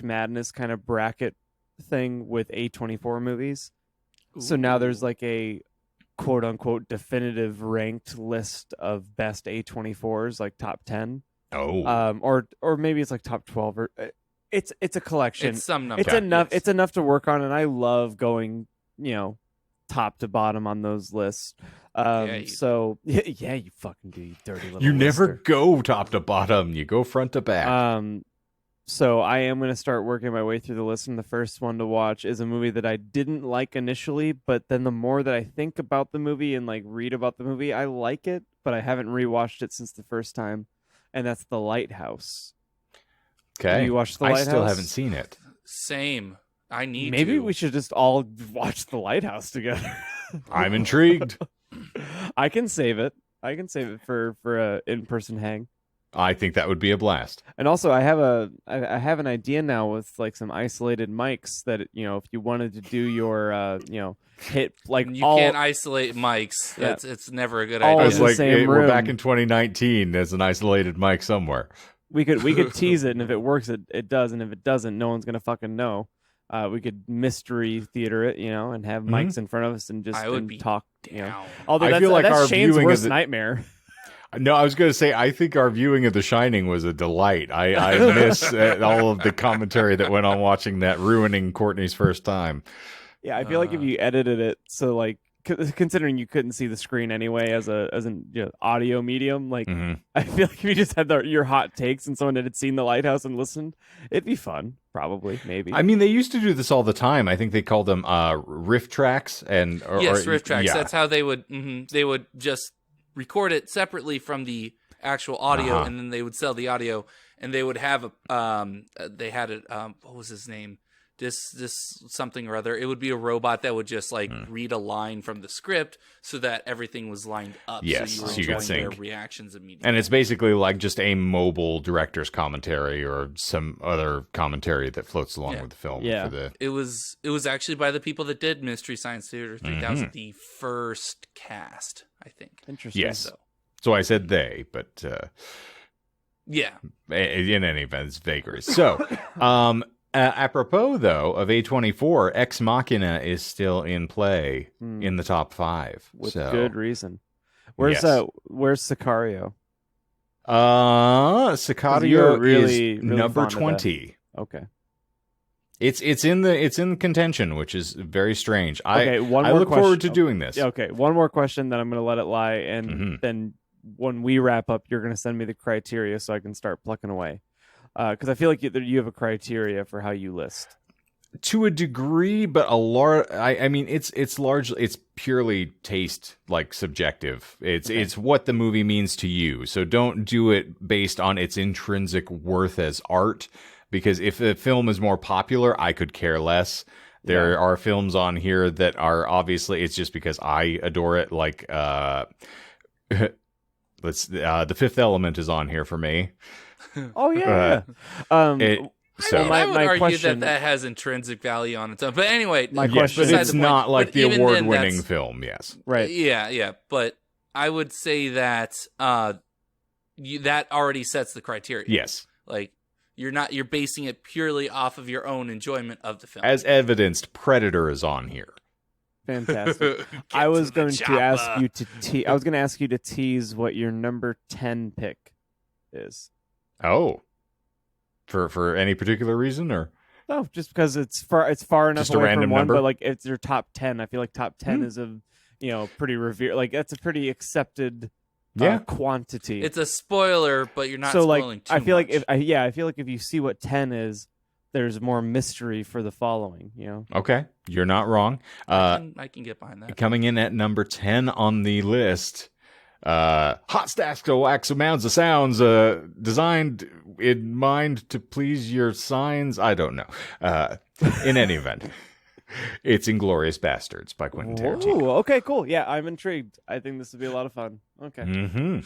Madness kind of bracket thing with A24 movies. Ooh. So now there's like a quote unquote definitive ranked list of best A24s, like top 10. Oh. Or maybe it's like top 12 or it's a collection. It's some number. It's enough. Yes. It's enough to work on, and I love going, top to bottom on those lists. So you fucking do, you dirty little You never lister. go top to bottom. You go front to back. So I am going to start working my way through the list, and the first one to watch is a movie that I didn't like initially, but then the more that I think about the movie and like read about the movie, I like it, but I haven't rewatched it since the first time, and that's The Lighthouse. Okay. Have you watched The Lighthouse? I still haven't seen it. Same. I need Maybe to. we should just all watch The Lighthouse together. I'm intrigued. I can save it. For a in-person hang. I think that would be a blast. And also, I have an idea now with like some isolated mics that if you wanted to do your hit like you can't isolate mics. It's never a good all idea. I was like, we're room. back in 2019. There's an isolated mic somewhere. We could tease it, and if it works, it does, and if it doesn't, no one's gonna fucking know. We could mystery theater it, and have mics in front of us and just talk. Although I feel like that's our Shane's viewing worst of nightmare. No, I was going to say, I think our viewing of The Shining was a delight. I miss all of the commentary that went on watching that, ruining Courtney's first time. Yeah, I feel like if you edited it, so like considering you couldn't see the screen anyway as an audio medium, like I feel like if you just had your hot takes and someone had seen The Lighthouse and listened, it'd be fun, probably, maybe. I mean, they used to do this all the time. I think they called them riff tracks riff tracks. Yeah. That's how they would just record it separately from the actual audio, and then they would sell the audio, and they would have what was his name? This something or other. It would be a robot that would just like read a line from the script so that everything was lined up. Yes, so you could sync their reactions immediately. And it's basically like just a mobile director's commentary or some other commentary that floats along with the film. Yeah, it was actually by the people that did Mystery Science Theater 3000, the first cast, I think. Interesting. Yes. So I said they, but yeah. In any event, it's vagaries. So, Apropos, though, of A24, Ex Machina is still in play in the top 5. With so. good reason. Where's Sicario? Sicario really is number fond of 20. Okay. It's in contention, which is very strange. Okay, I look forward to doing this. Okay, one more question, then I'm going to let it lie, and then when we wrap up, you're going to send me the criteria so I can start plucking away. Because I feel like you have a criteria for how you list. To a degree, but a large. I mean, it's largely purely taste, like subjective. It's what the movie means to you. So don't do it based on its intrinsic worth as art. Because if the film is more popular, I could care less. There are films on here that are obviously it's just because I adore it. Like The Fifth Element is on here for me. Oh yeah. I would argue question, that has intrinsic value on its own. But anyway, my question, but it's not like the award-winning film. Yes, right. Yeah. But I would say that that already sets the criteria. Yes, like you're basing it purely off of your own enjoyment of the film. As evidenced, Predator is on here. Fantastic. I was going to ask you to tease what your number 10 pick is. Oh, for any particular reason, or no, just because it's far enough just away a from one. number? But like it's your top 10. I feel like top 10 is pretty revered. Like that's a pretty accepted quantity. It's a spoiler, but you're not so spoiling like too I feel much. I feel like if you see what 10 is, there's more mystery for the following. Okay, you're not wrong. I can get behind that. Coming in at number 10 on the list. Hot stacks to wax amounts of sounds designed in mind to please your signs. I don't know. In any event, it's Inglourious Bastards by Quentin Tarantino. Oh, okay, cool. Yeah, I'm intrigued. I think this would be a lot of fun. Okay.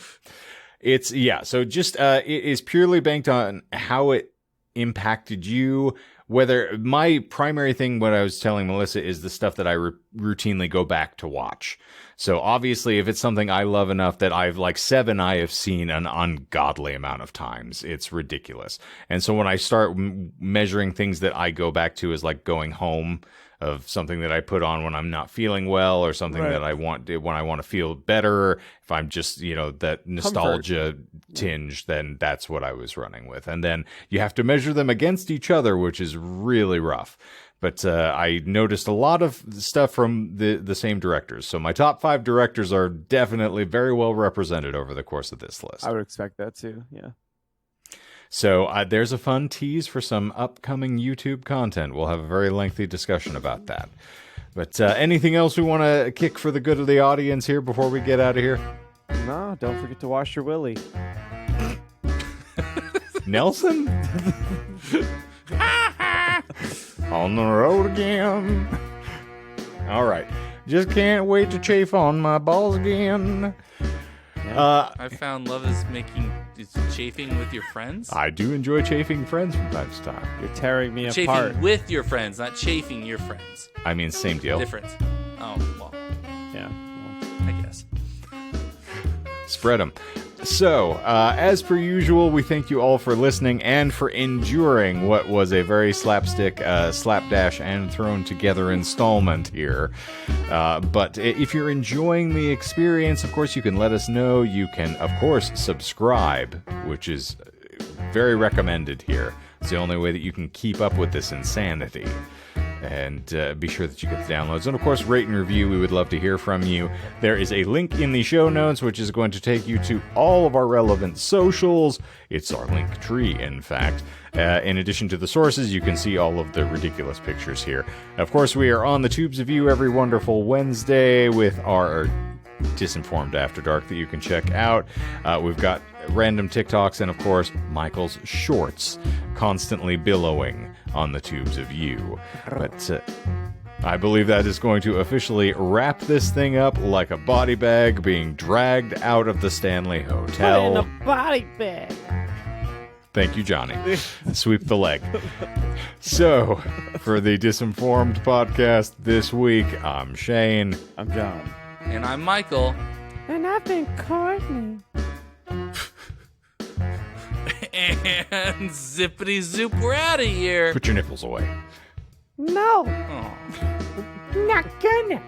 It's so just it is purely banked on how it impacted you. Whether my primary thing, what I was telling Melissa, is the stuff that I routinely go back to watch. So obviously, if it's something I love enough that I've like Seven, I have seen an ungodly amount of times. It's ridiculous. And so when I start measuring things that I go back to as like going home of something that I put on when I'm not feeling well or something that I want when I want to feel better, if I'm just, that nostalgia tinge, then that's what I was running with. And then you have to measure them against each other, which is really rough. But I noticed a lot of stuff from the same directors. So my top 5 directors are definitely very well represented over the course of this list. I would expect that too, yeah. So there's a fun tease for some upcoming YouTube content. We'll have a very lengthy discussion about that. But anything else we want to kick for the good of the audience here before we get out of here? No, don't forget to wash your willy. Nelson? On the road again. All right. Just can't wait to chafe on my balls again. I found love is chafing with your friends. I do enjoy chafing friends from time to time. You're tearing me chafing apart. With your friends, not chafing your friends. I mean, same deal. Difference. Oh, well. Yeah. I guess. Spread them. So, as per usual, we thank you all for listening and for enduring what was a very slapstick, slapdash, and thrown together installment here. But if you're enjoying the experience, of course, you can let us know. You can, of course, subscribe, which is very recommended here. It's the only way that you can keep up with this insanity. And be sure that you get the downloads. And, of course, rate and review. We would love to hear from you. There is a link in the show notes, which is going to take you to all of our relevant socials. It's our link tree, in fact. In addition to the sources, you can see all of the ridiculous pictures here. Of course, we are on the Tubes of You every wonderful Wednesday with our Disinformed After Dark that you can check out. We've got random TikToks and, of course, Michael's shorts constantly billowing on the Tubes of You. But I believe that is going to officially wrap this thing up like a body bag being dragged out of the Stanley Hotel. Put in a body bag. Thank you, Johnny. Sweep the leg. So, for the Disinformed podcast this week, I'm Shane. I'm John. And I'm Michael. And I've been Courtney. And zippity zoop, we're out of here. Put your nipples away. No, Aw. not gonna.